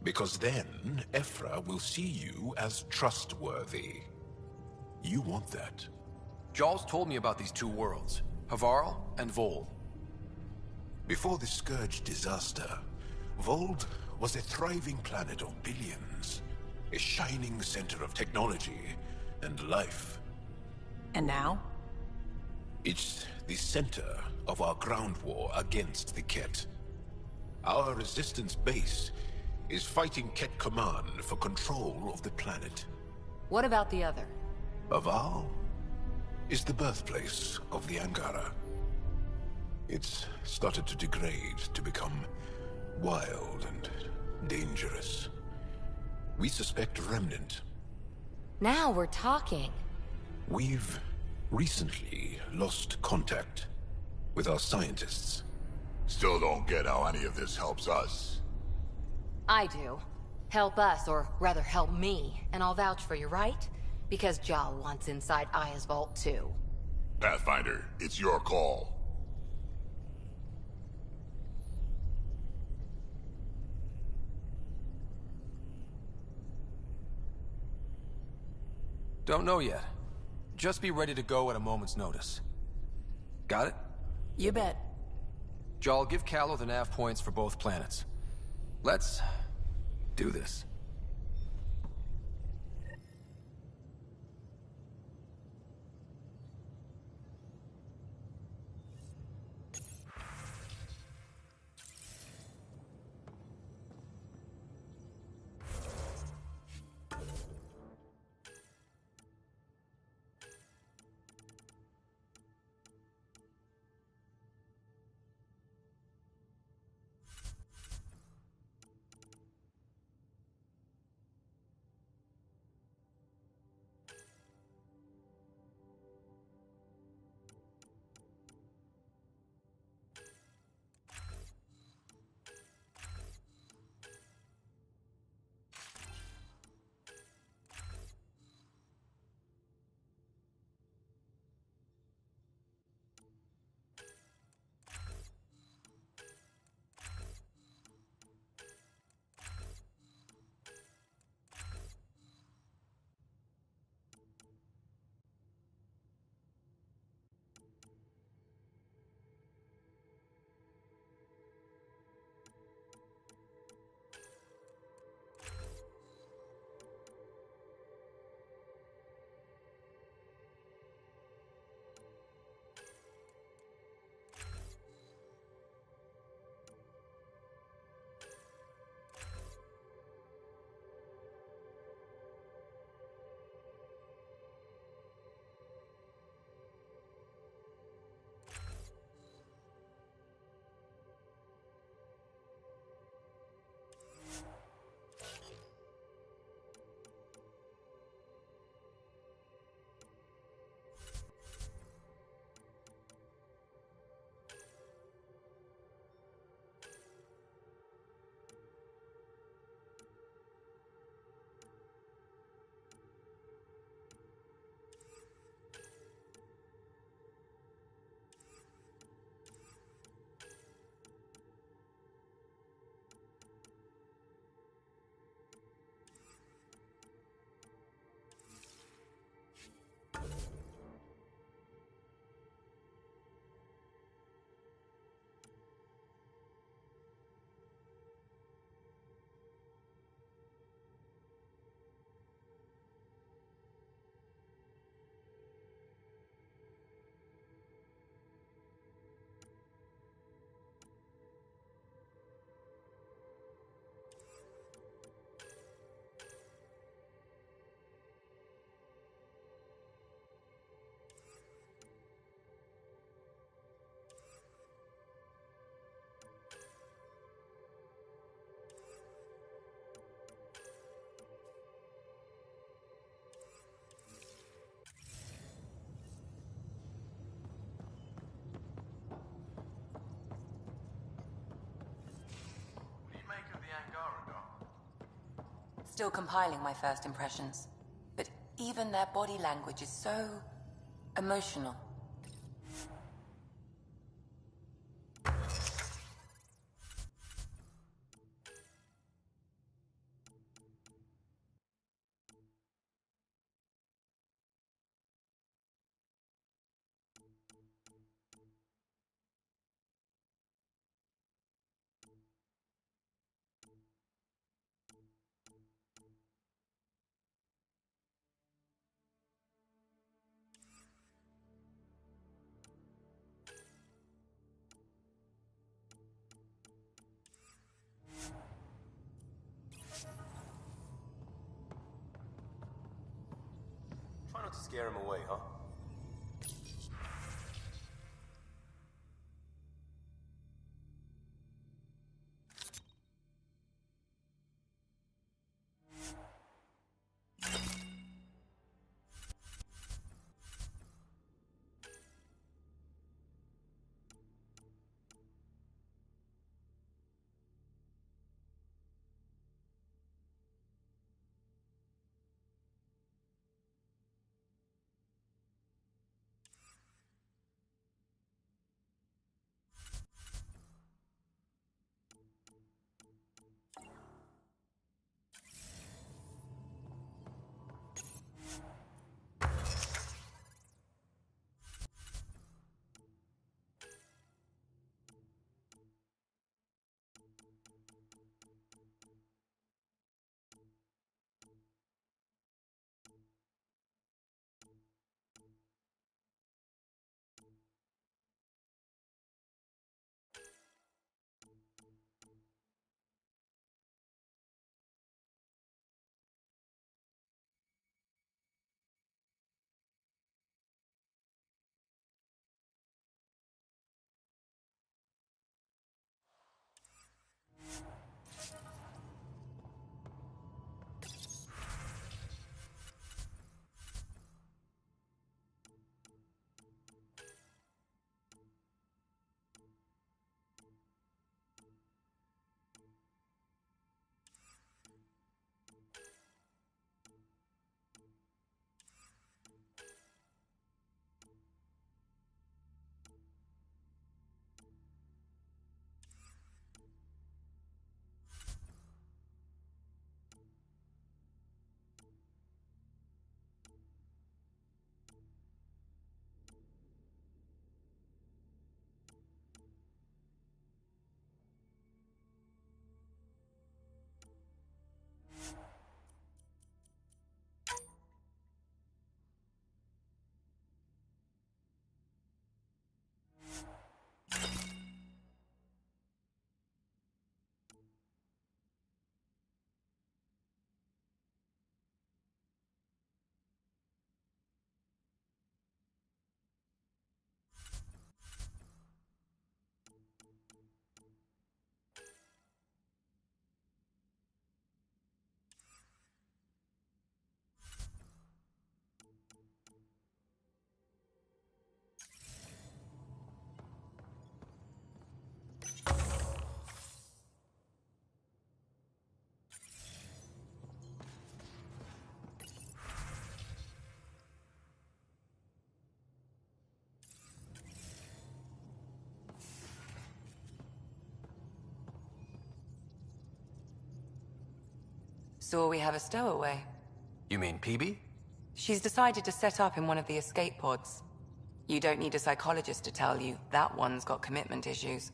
Because then, Ephra will see you as trustworthy. You want that. Jarl's told me about these two worlds, Havarl and Vold. Before the Scourge disaster, Vold was a thriving planet of billions, a shining center of technology and life. And now? It's the center of our ground war against the Ket. Our resistance base is fighting Ket Command for control of the planet. What about the other? Havarl is the birthplace of the Angara. It's started to degrade, to become wild and dangerous. We suspect Remnant. Now we're talking. We've recently lost contact with our scientists. Still don't get how any of this helps us. I do. Help us, or rather help me, and I'll vouch for you, right? Because Jarl wants inside Aya's vault too. Pathfinder, it's your call. Don't know yet. Just be ready to go at a moment's notice. Got it? You bet. Jarl, give Callow the nav points for both planets. Let's do this. Still compiling my first impressions. But even their body language is so emotional. Try not to scare him away, huh? So we have a stowaway. You mean PB? She's decided to set up in one of the escape pods. You don't need a psychologist to tell you that one's got commitment issues.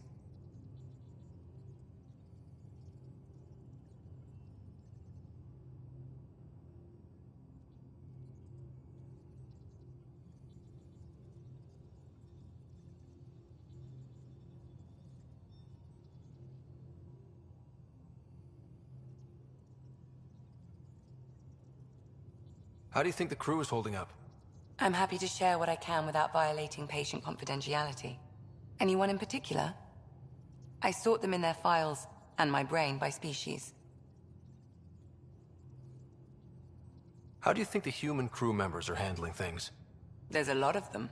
How do you think the crew is holding up? I'm happy to share what I can without violating patient confidentiality. Anyone in particular? I sort them in their files, and my brain by species. How do you think the human crew members are handling things? There's a lot of them.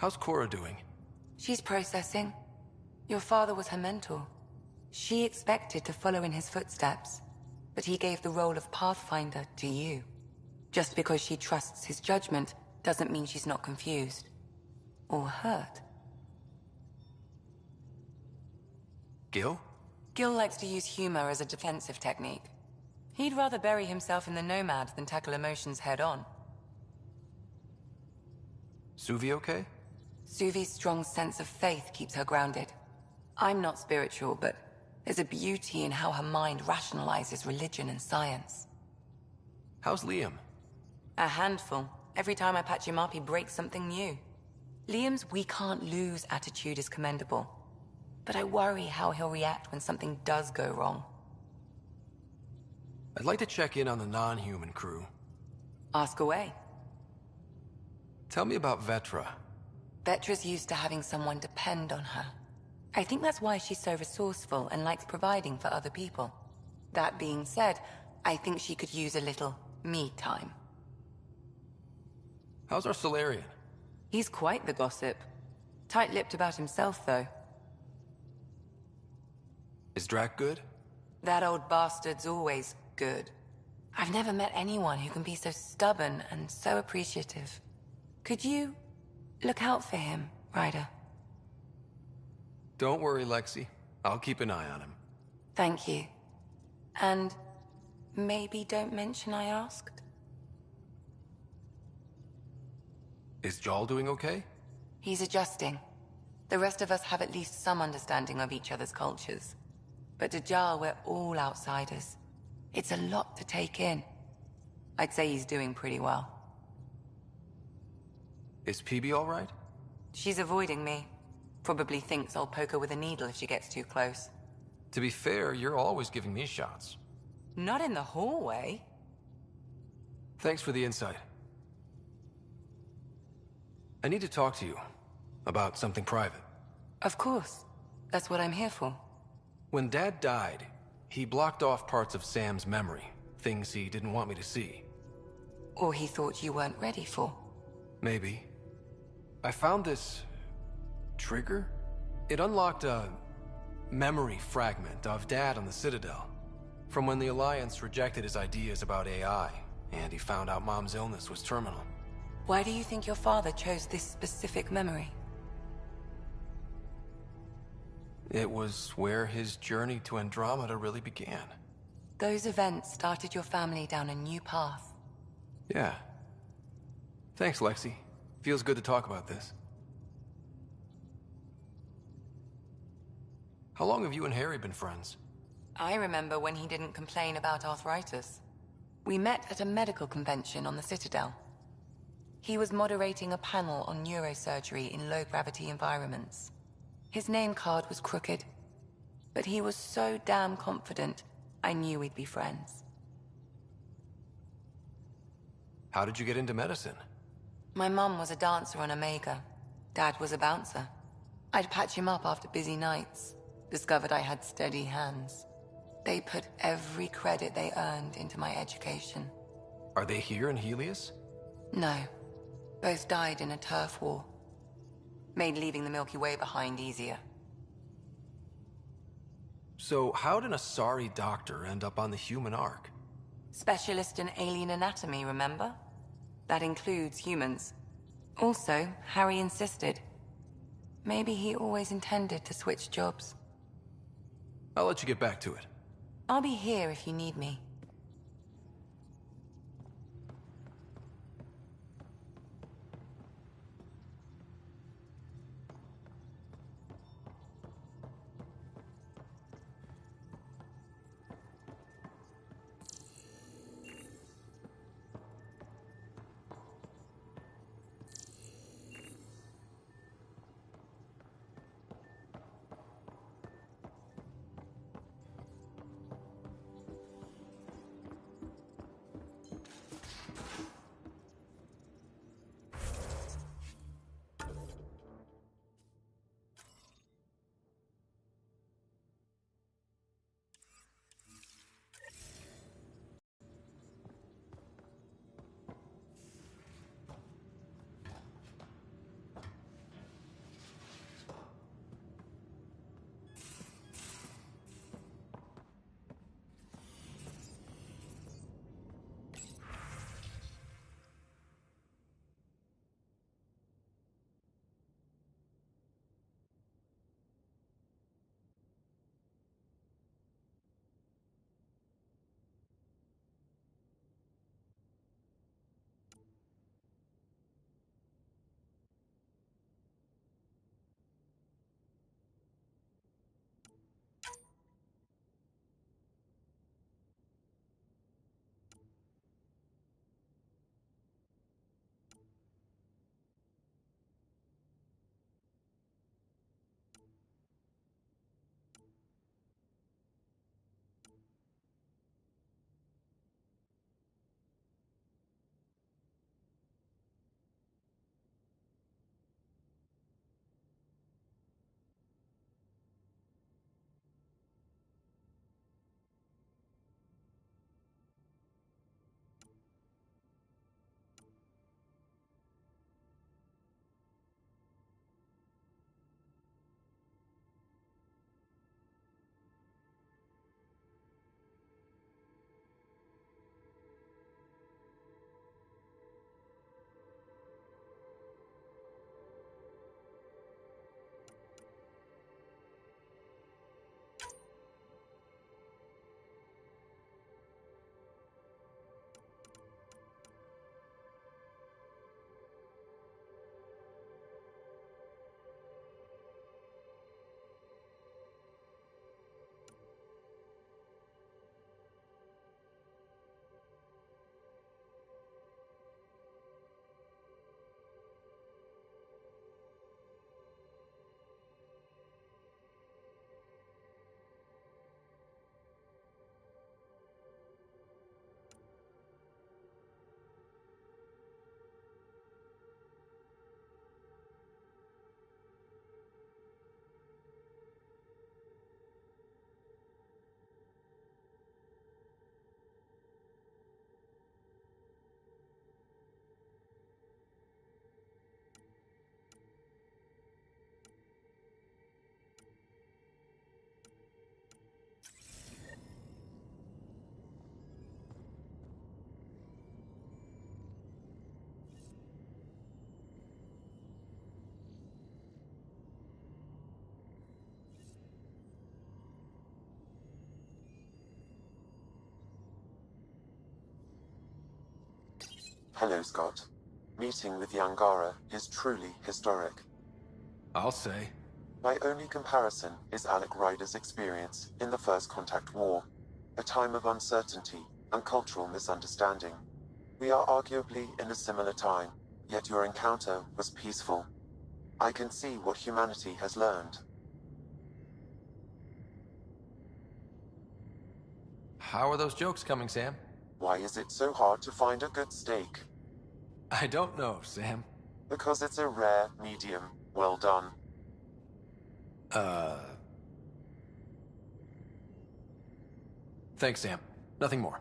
How's Cora doing? She's processing. Your father was her mentor. She expected to follow in his footsteps, but he gave the role of Pathfinder to you. Just because she trusts his judgment doesn't mean she's not confused. Or hurt. Gil? Gil likes to use humor as a defensive technique. He'd rather bury himself in the Nomad than tackle emotions head-on. Suvi okay? Suvi's strong sense of faith keeps her grounded. I'm not spiritual, but there's a beauty in how her mind rationalizes religion and science. How's Liam? A handful. Every time I patch him up, he breaks something new. Liam's "we can't lose" attitude is commendable. But I worry how he'll react when something does go wrong. I'd like to check in on the non-human crew. Ask away. Tell me about Vetra. Vetra's used to having someone depend on her. I think that's why she's so resourceful and likes providing for other people. That being said, I think she could use a little me time. How's our Solarian? He's quite the gossip. Tight-lipped about himself, though. Is Drac good? That old bastard's always good. I've never met anyone who can be so stubborn and so appreciative. Could you look out for him, Ryder? Don't worry, Lexi. I'll keep an eye on him. Thank you. And maybe don't mention I asked? Is Jal doing okay? He's adjusting. The rest of us have at least some understanding of each other's cultures. But to Jal, we're all outsiders. It's a lot to take in. I'd say he's doing pretty well. Is PB all right? She's avoiding me. Probably thinks I'll poke her with a needle if she gets too close. To be fair, you're always giving me shots. Not in the hallway. Thanks for the insight. I need to talk to you about something private. Of course. That's what I'm here for. When Dad died, he blocked off parts of Sam's memory, things he didn't want me to see. Or he thought you weren't ready for. Maybe. I found this trigger. It unlocked a memory fragment of Dad on the Citadel, from when the Alliance rejected his ideas about AI, and he found out Mom's illness was terminal. Why do you think your father chose this specific memory? It was where his journey to Andromeda really began. Those events started your family down a new path. Yeah. Thanks, Lexi. Feels good to talk about this. How long have you and Harry been friends? I remember when he didn't complain about arthritis. We met at a medical convention on the Citadel. He was moderating a panel on neurosurgery in low-gravity environments. His name card was crooked, but he was so damn confident, I knew we'd be friends. How did you get into medicine? My mum was a dancer on Omega. Dad was a bouncer. I'd patch him up after busy nights. Discovered I had steady hands. They put every credit they earned into my education. Are they here in Helios? No. Both died in a turf war. Made leaving the Milky Way behind easier. So how'd an Asari doctor end up on the human Ark? Specialist in alien anatomy, remember? That includes humans. Also, Harry insisted. Maybe he always intended to switch jobs. I'll let you get back to it. I'll be here if you need me. Hello, Scott. Meeting with Yangara is truly historic. I'll say. My only comparison is Alec Ryder's experience in the First Contact War, a time of uncertainty and cultural misunderstanding. We are arguably in a similar time, yet your encounter was peaceful. I can see what humanity has learned. How are those jokes coming, Sam? Why is it so hard to find a good steak? I don't know, Sam. Because it's a rare medium. Well done. Thanks, Sam. Nothing more.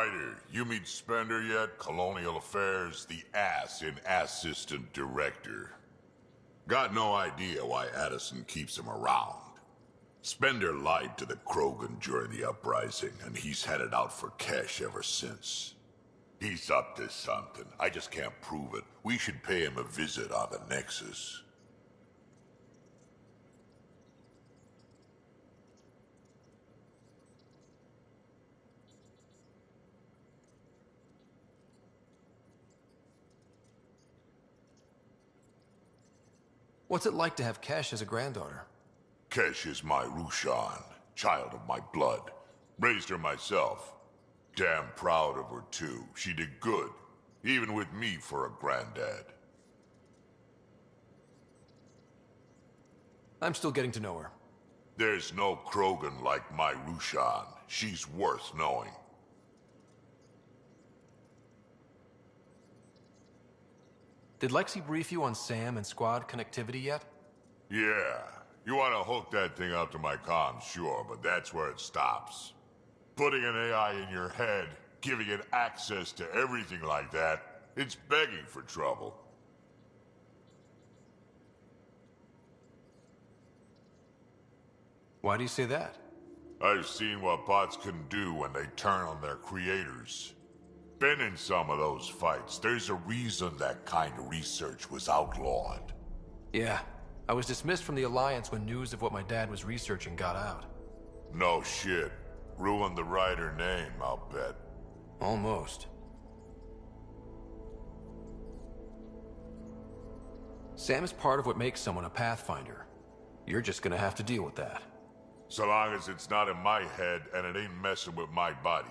Ryder, you meet Spender yet? Colonial Affairs, the ass in Assistant Director. Got no idea why Addison keeps him around. Spender lied to the Krogan during the uprising, and he's had it out for cash ever since. He's up to something. I just can't prove it. We should pay him a visit on the Nexus. What's it like to have Kesh as a granddaughter? Kesh is my Rushan, child of my blood. Raised her myself. Damn proud of her, too. She did good, even with me for a granddad. I'm still getting to know her. There's no Krogan like my Rushan. She's worth knowing. Did Lexi brief you on SAM and squad connectivity yet? Yeah. You want to hook that thing up to my comms, sure, but that's where it stops. Putting an AI in your head, giving it access to everything like that, it's begging for trouble. Why do you say that? I've seen what bots can do when they turn on their creators. Been in some of those fights. There's a reason that kind of research was outlawed. Yeah. I was dismissed from the Alliance when news of what my dad was researching got out. No shit. Ruined the Ryder name, I'll bet. Almost. Sam is part of what makes someone a Pathfinder. You're just gonna have to deal with that. So long as it's not in my head and it ain't messing with my body.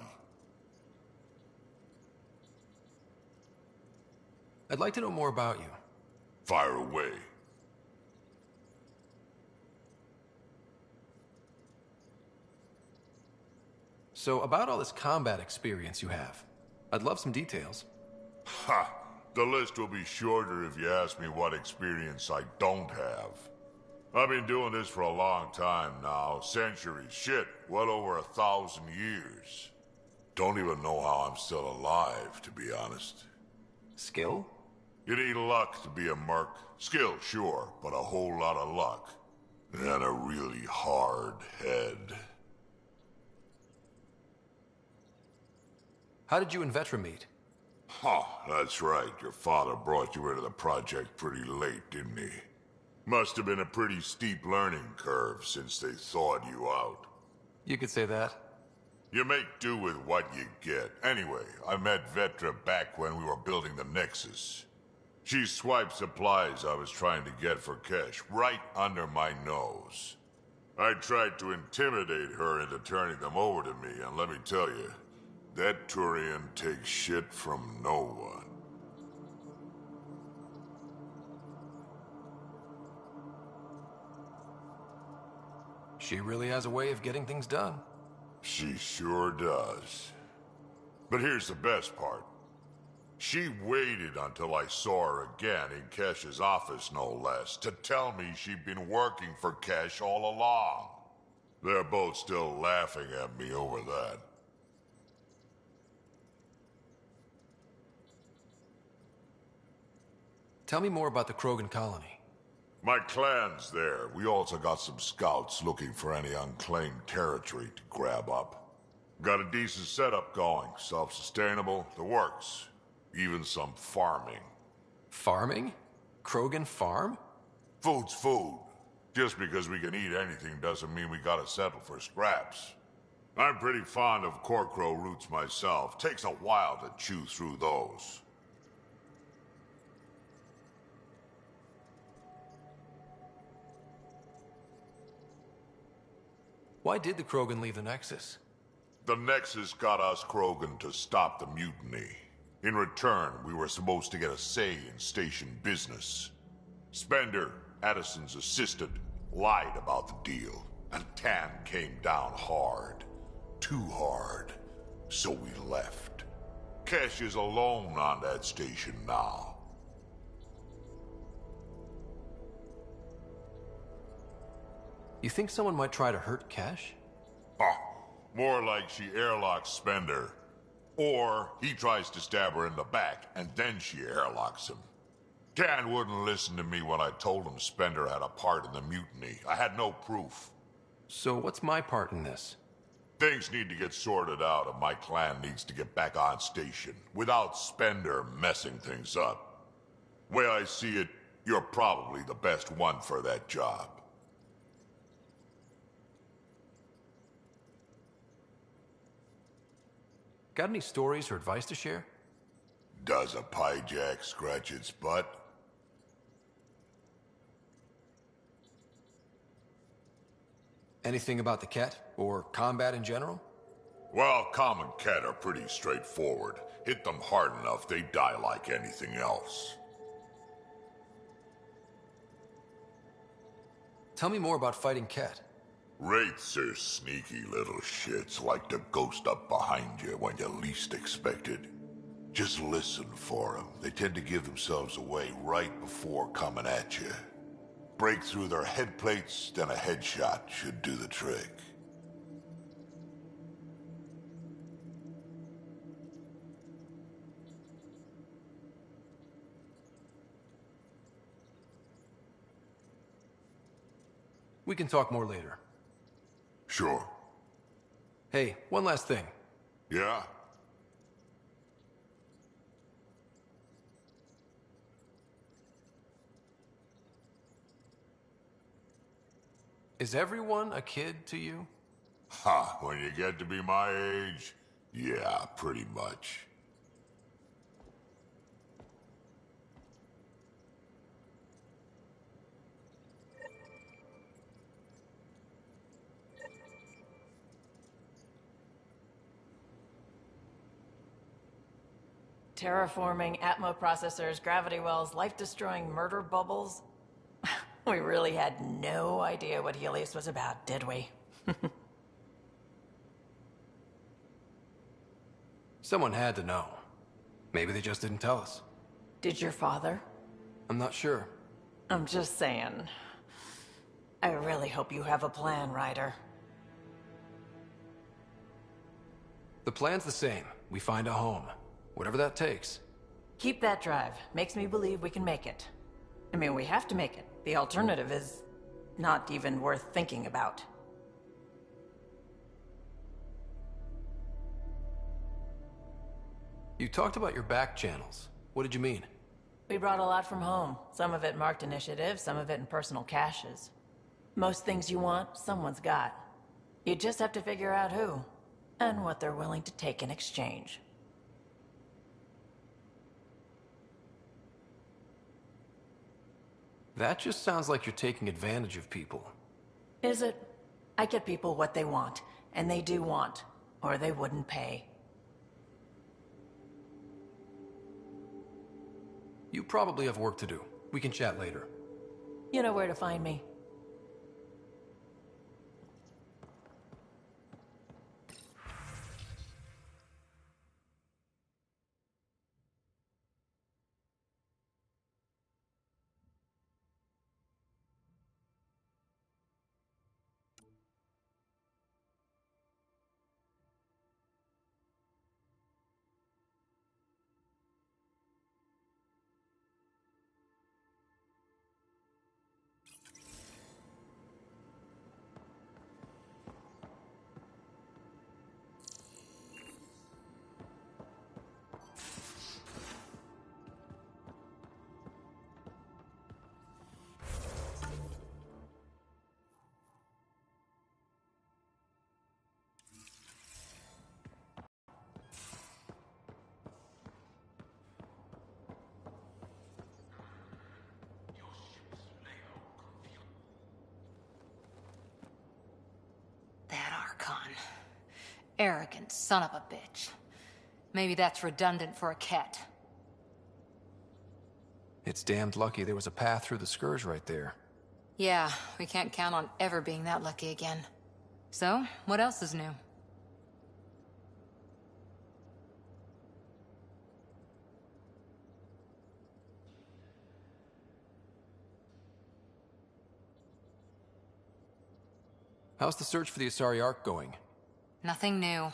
I'd like to know more about you. Fire away. So, about all this combat experience you have, I'd love some details. Ha! The list will be shorter if you ask me what experience I don't have. I've been doing this for a long time now, centuries, shit, well over 1,000 years. Don't even know how I'm still alive, to be honest. Skill? You need luck to be a merc. Skill, sure, but a whole lot of luck. And a really hard head. How did you and Vetra meet? Huh, that's right. Your father brought you into the project pretty late, didn't he? Must have been a pretty steep learning curve since they thawed you out. You could say that. You make do with what you get. Anyway, I met Vetra back when we were building the Nexus. She swiped supplies I was trying to get for Kesh right under my nose. I tried to intimidate her into turning them over to me, and let me tell you, that Turian takes shit from no one. She really has a way of getting things done. She sure does. But here's the best part. She waited until I saw her again in Kesh's office, no less, to tell me she'd been working for Kesh all along. They're both still laughing at me over that. Tell me more about the Krogan colony. My clan's there. We also got some scouts looking for any unclaimed territory to grab up. Got a decent setup going. Self-sustainable, the works. Even some farming. Farming? Krogan farm? Food's food. Just because we can eat anything doesn't mean we gotta settle for scraps. I'm pretty fond of Corcrow roots myself. Takes a while to chew through those. Why did the Krogan leave the Nexus? The Nexus got us Krogan to stop the mutiny. In return, we were supposed to get a say in station business. Spender, Addison's assistant, lied about the deal, and Tan came down hard. Too hard. So we left. Kesh is alone on that station now. You think someone might try to hurt Kesh? Ah, more like she airlocked Spender. Or he tries to stab her in the back, and then she airlocks him. Can wouldn't listen to me when I told him Spender had a part in the mutiny. I had no proof. So what's my part in this? Things need to get sorted out, and my clan needs to get back on station, without Spender messing things up. Way I see it, you're probably the best one for that job. Got any stories or advice to share? Does a pyjak scratch its butt? Anything about the Ket, or combat in general? Well, common Ket are pretty straightforward. Hit them hard enough, they die like anything else. Tell me more about fighting Ket. Wraiths are sneaky little shits, like to ghost up behind you when you least expect it. Just listen for them. They tend to give themselves away right before coming at you. Break through their head plates, then a headshot should do the trick. We can talk more later. Sure. Hey, one last thing. Yeah? Is everyone a kid to you? Ha, when you get to be my age, yeah, pretty much. Terraforming, Atmo processors, gravity wells, life-destroying murder bubbles. We really had no idea what Helios was about, did we? Someone had to know. Maybe they just didn't tell us. Did your father? I'm not sure. I'm just saying. I really hope you have a plan, Ryder. The plan's the same. We find a home. Whatever that takes. Keep that drive. Makes me believe we can make it. I mean, we have to make it. The alternative is not even worth thinking about. You talked about your back channels. What did you mean? We brought a lot from home. Some of it marked initiative, some of it in personal caches. Most things you want, someone's got. You just have to figure out who, and what they're willing to take in exchange. That just sounds like you're taking advantage of people. Is it? I get people what they want, and they do want, or they wouldn't pay. You probably have work to do. We can chat later. You know where to find me. Arrogant son of a bitch. Maybe that's redundant for a cat. It's damned lucky there was a path through the Scourge right there. Yeah, we can't count on ever being that lucky again. So, what else is new? How's the search for the Asari Ark going? Nothing new.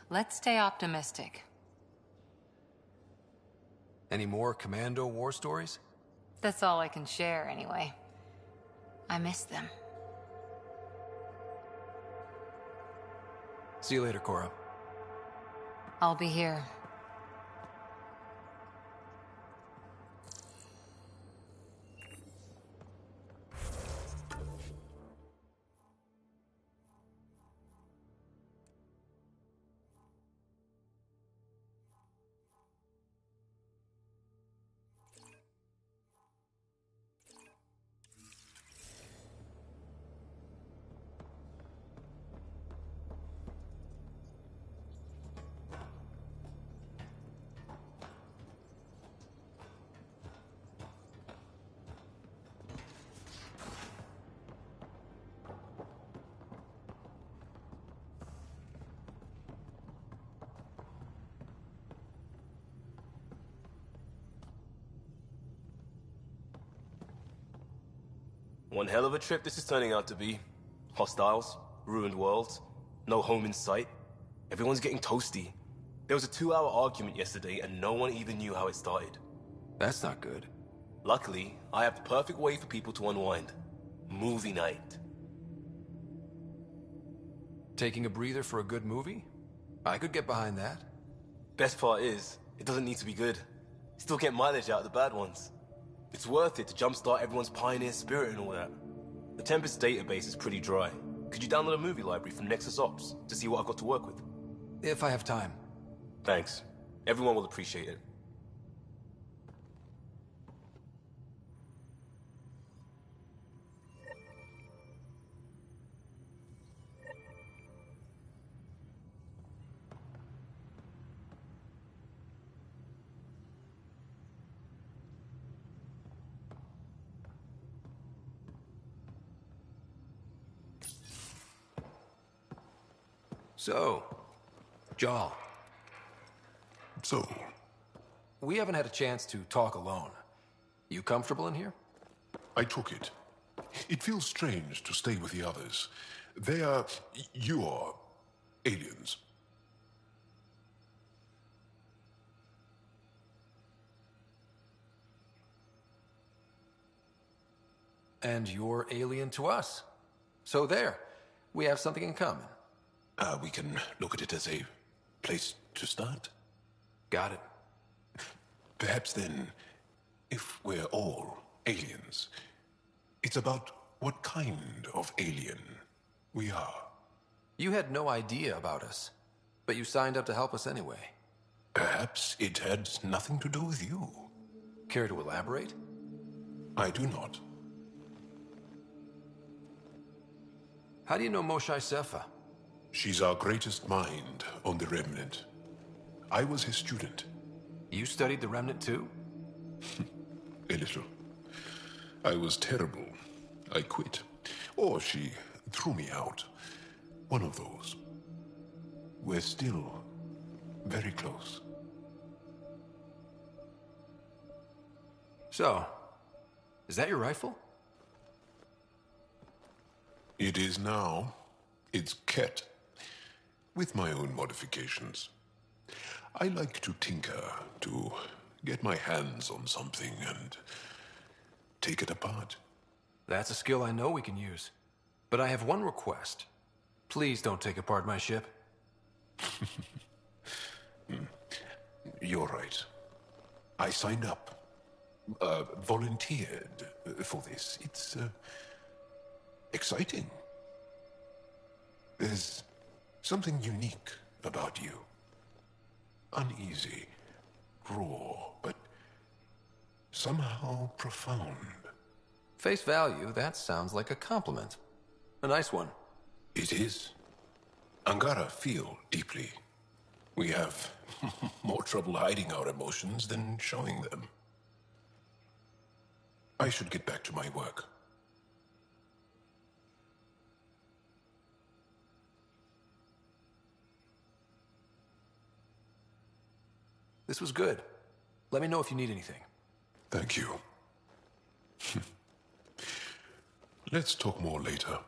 Let's stay optimistic. Any more Commando war stories? That's all I can share, anyway. I miss them. See you later, Cora. I'll be here. One hell of a trip this is turning out to be. Hostiles, ruined worlds, no home in sight. Everyone's getting toasty. There was a 2-hour argument yesterday and no one even knew how it started. That's not good. Luckily, I have the perfect way for people to unwind. Movie night. Taking a breather for a good movie? I could get behind that. Best part is, it doesn't need to be good. Still get mileage out of the bad ones. It's worth it to jumpstart everyone's pioneer spirit and all that. The Tempest database is pretty dry. Could you download a movie library from Nexus Ops to see what I've got to work with? If I have time. Thanks. Everyone will appreciate it. So, Jaal. So? We haven't had a chance to talk alone. You comfortable in here? I took it. It feels strange to stay with the others. They are... you are... aliens. And you're alien to us. So there. We have something in common. We can look at it as a place to start. Got it. Perhaps then, if we're all aliens, it's about what kind of alien we are. You had no idea about us, but you signed up to help us anyway. Perhaps it had nothing to do with you. Care to elaborate? I do not. How do you know Moshae Sefa? She's our greatest mind on the Remnant. I was his student. You studied the Remnant too? A little. I was terrible. I quit. Or she threw me out. One of those. We're still very close. So, is that your rifle? It is now. It's Ket. With my own modifications. I like to tinker, to get my hands on something and take it apart. That's a skill I know we can use. But I have one request. Please don't take apart my ship. You're right. I signed up. Volunteered for this. It's exciting. There's something unique about you. Uneasy, raw, but somehow profound. Face value, that sounds like a compliment. A nice one. It is. Angara feel deeply. We have more trouble hiding our emotions than showing them. I should get back to my work. This was good. Let me know if you need anything. Thank you. Let's talk more later.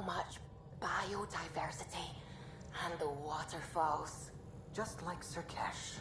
much biodiversity and the waterfalls. Just like Sirkesh.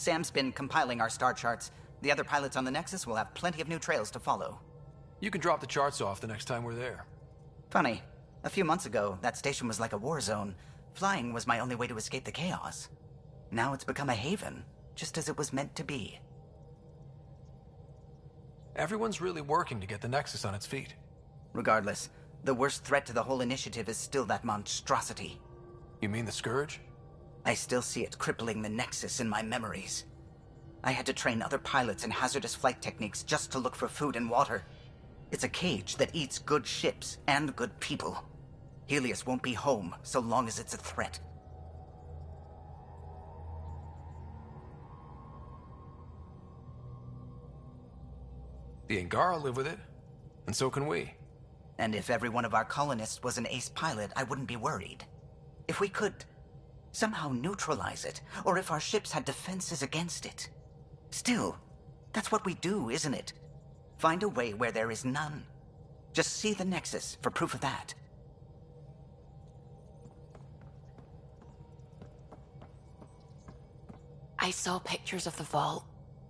Sam's been compiling our star charts. The other pilots on the Nexus will have plenty of new trails to follow. You can drop the charts off the next time we're there. Funny. A few months ago, that station was like a war zone. Flying was my only way to escape the chaos. Now it's become a haven, just as it was meant to be. Everyone's really working to get the Nexus on its feet. Regardless, the worst threat to the whole initiative is still that monstrosity. You mean the Scourge? I still see it crippling the Nexus in my memories. I had to train other pilots in hazardous flight techniques just to look for food and water. It's a cage that eats good ships and good people. Helios won't be home so long as it's a threat. The Angara live with it, and so can we. And if every one of our colonists was an ace pilot, I wouldn't be worried. If we could somehow neutralize it, or if our ships had defenses against it. Still, that's what we do, isn't it? Find a way where there is none. Just see the Nexus for proof of that. I saw pictures of the vault.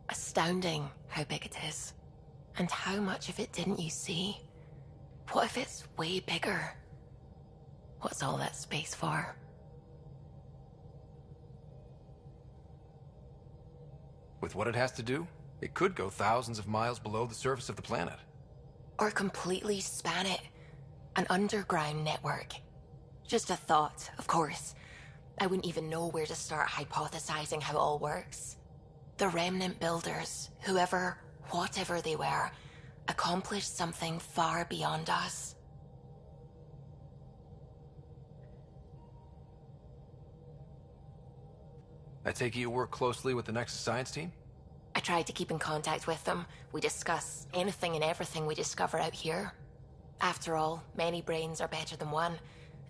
Astounding how big it is. And how much of it didn't you see? What if it's way bigger? What's all that space for? With what it has to do, it could go thousands of miles below the surface of the planet. Or completely span it. An underground network. Just a thought, of course. I wouldn't even know where to start hypothesizing how it all works. The Remnant builders, whoever, whatever they were, accomplished something far beyond us. I take it you work closely with the Nexus science team? I tried to keep in contact with them. We discuss anything and everything we discover out here. After all, many brains are better than one,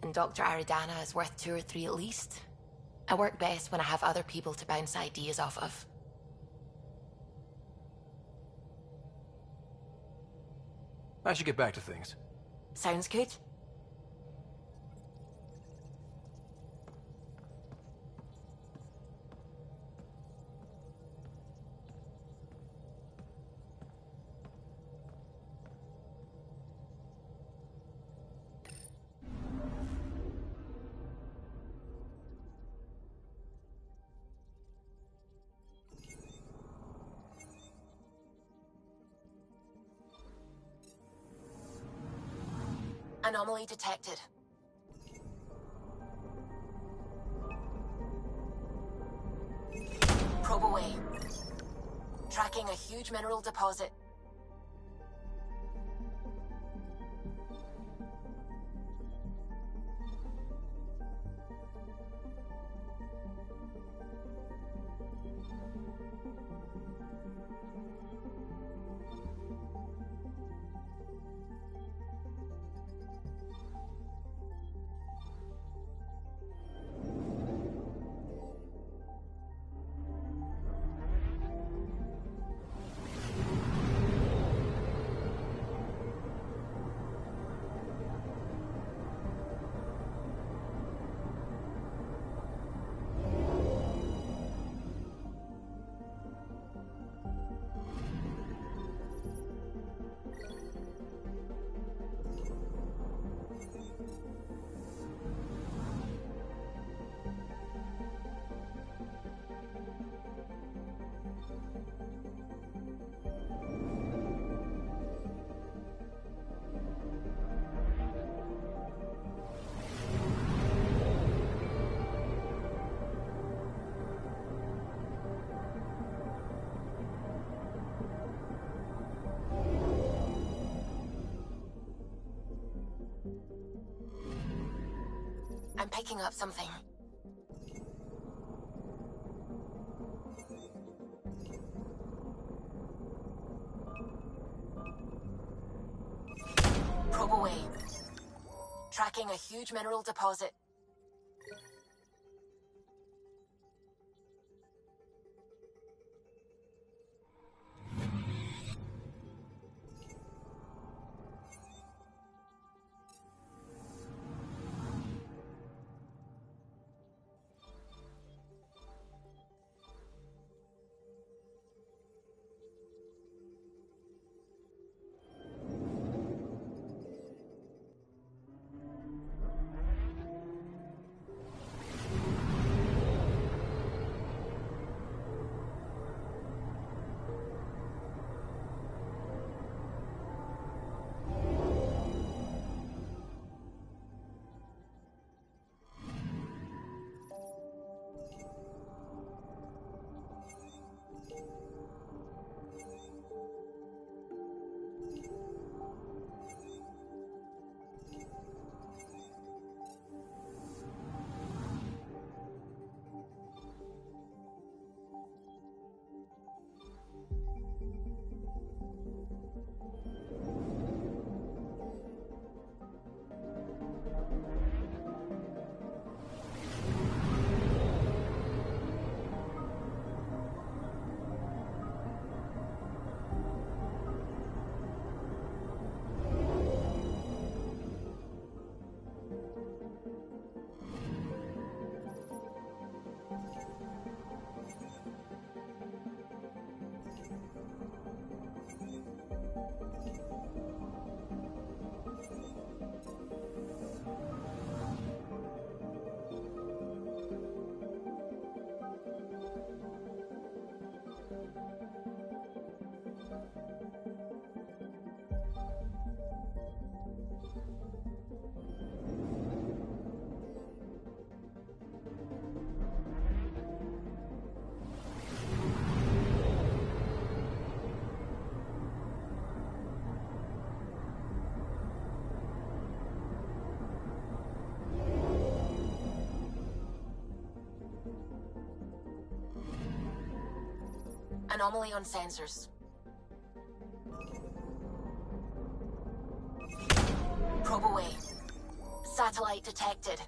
and Dr. Aridana is worth 2 or 3 at least. I work best when I have other people to bounce ideas off of. I should get back to things. Sounds good. Anomaly detected. Probe away. Tracking a huge mineral deposit. I'm picking up something. Probe away. Tracking a huge mineral deposit. Anomaly on sensors. Probe away. Satellite detected.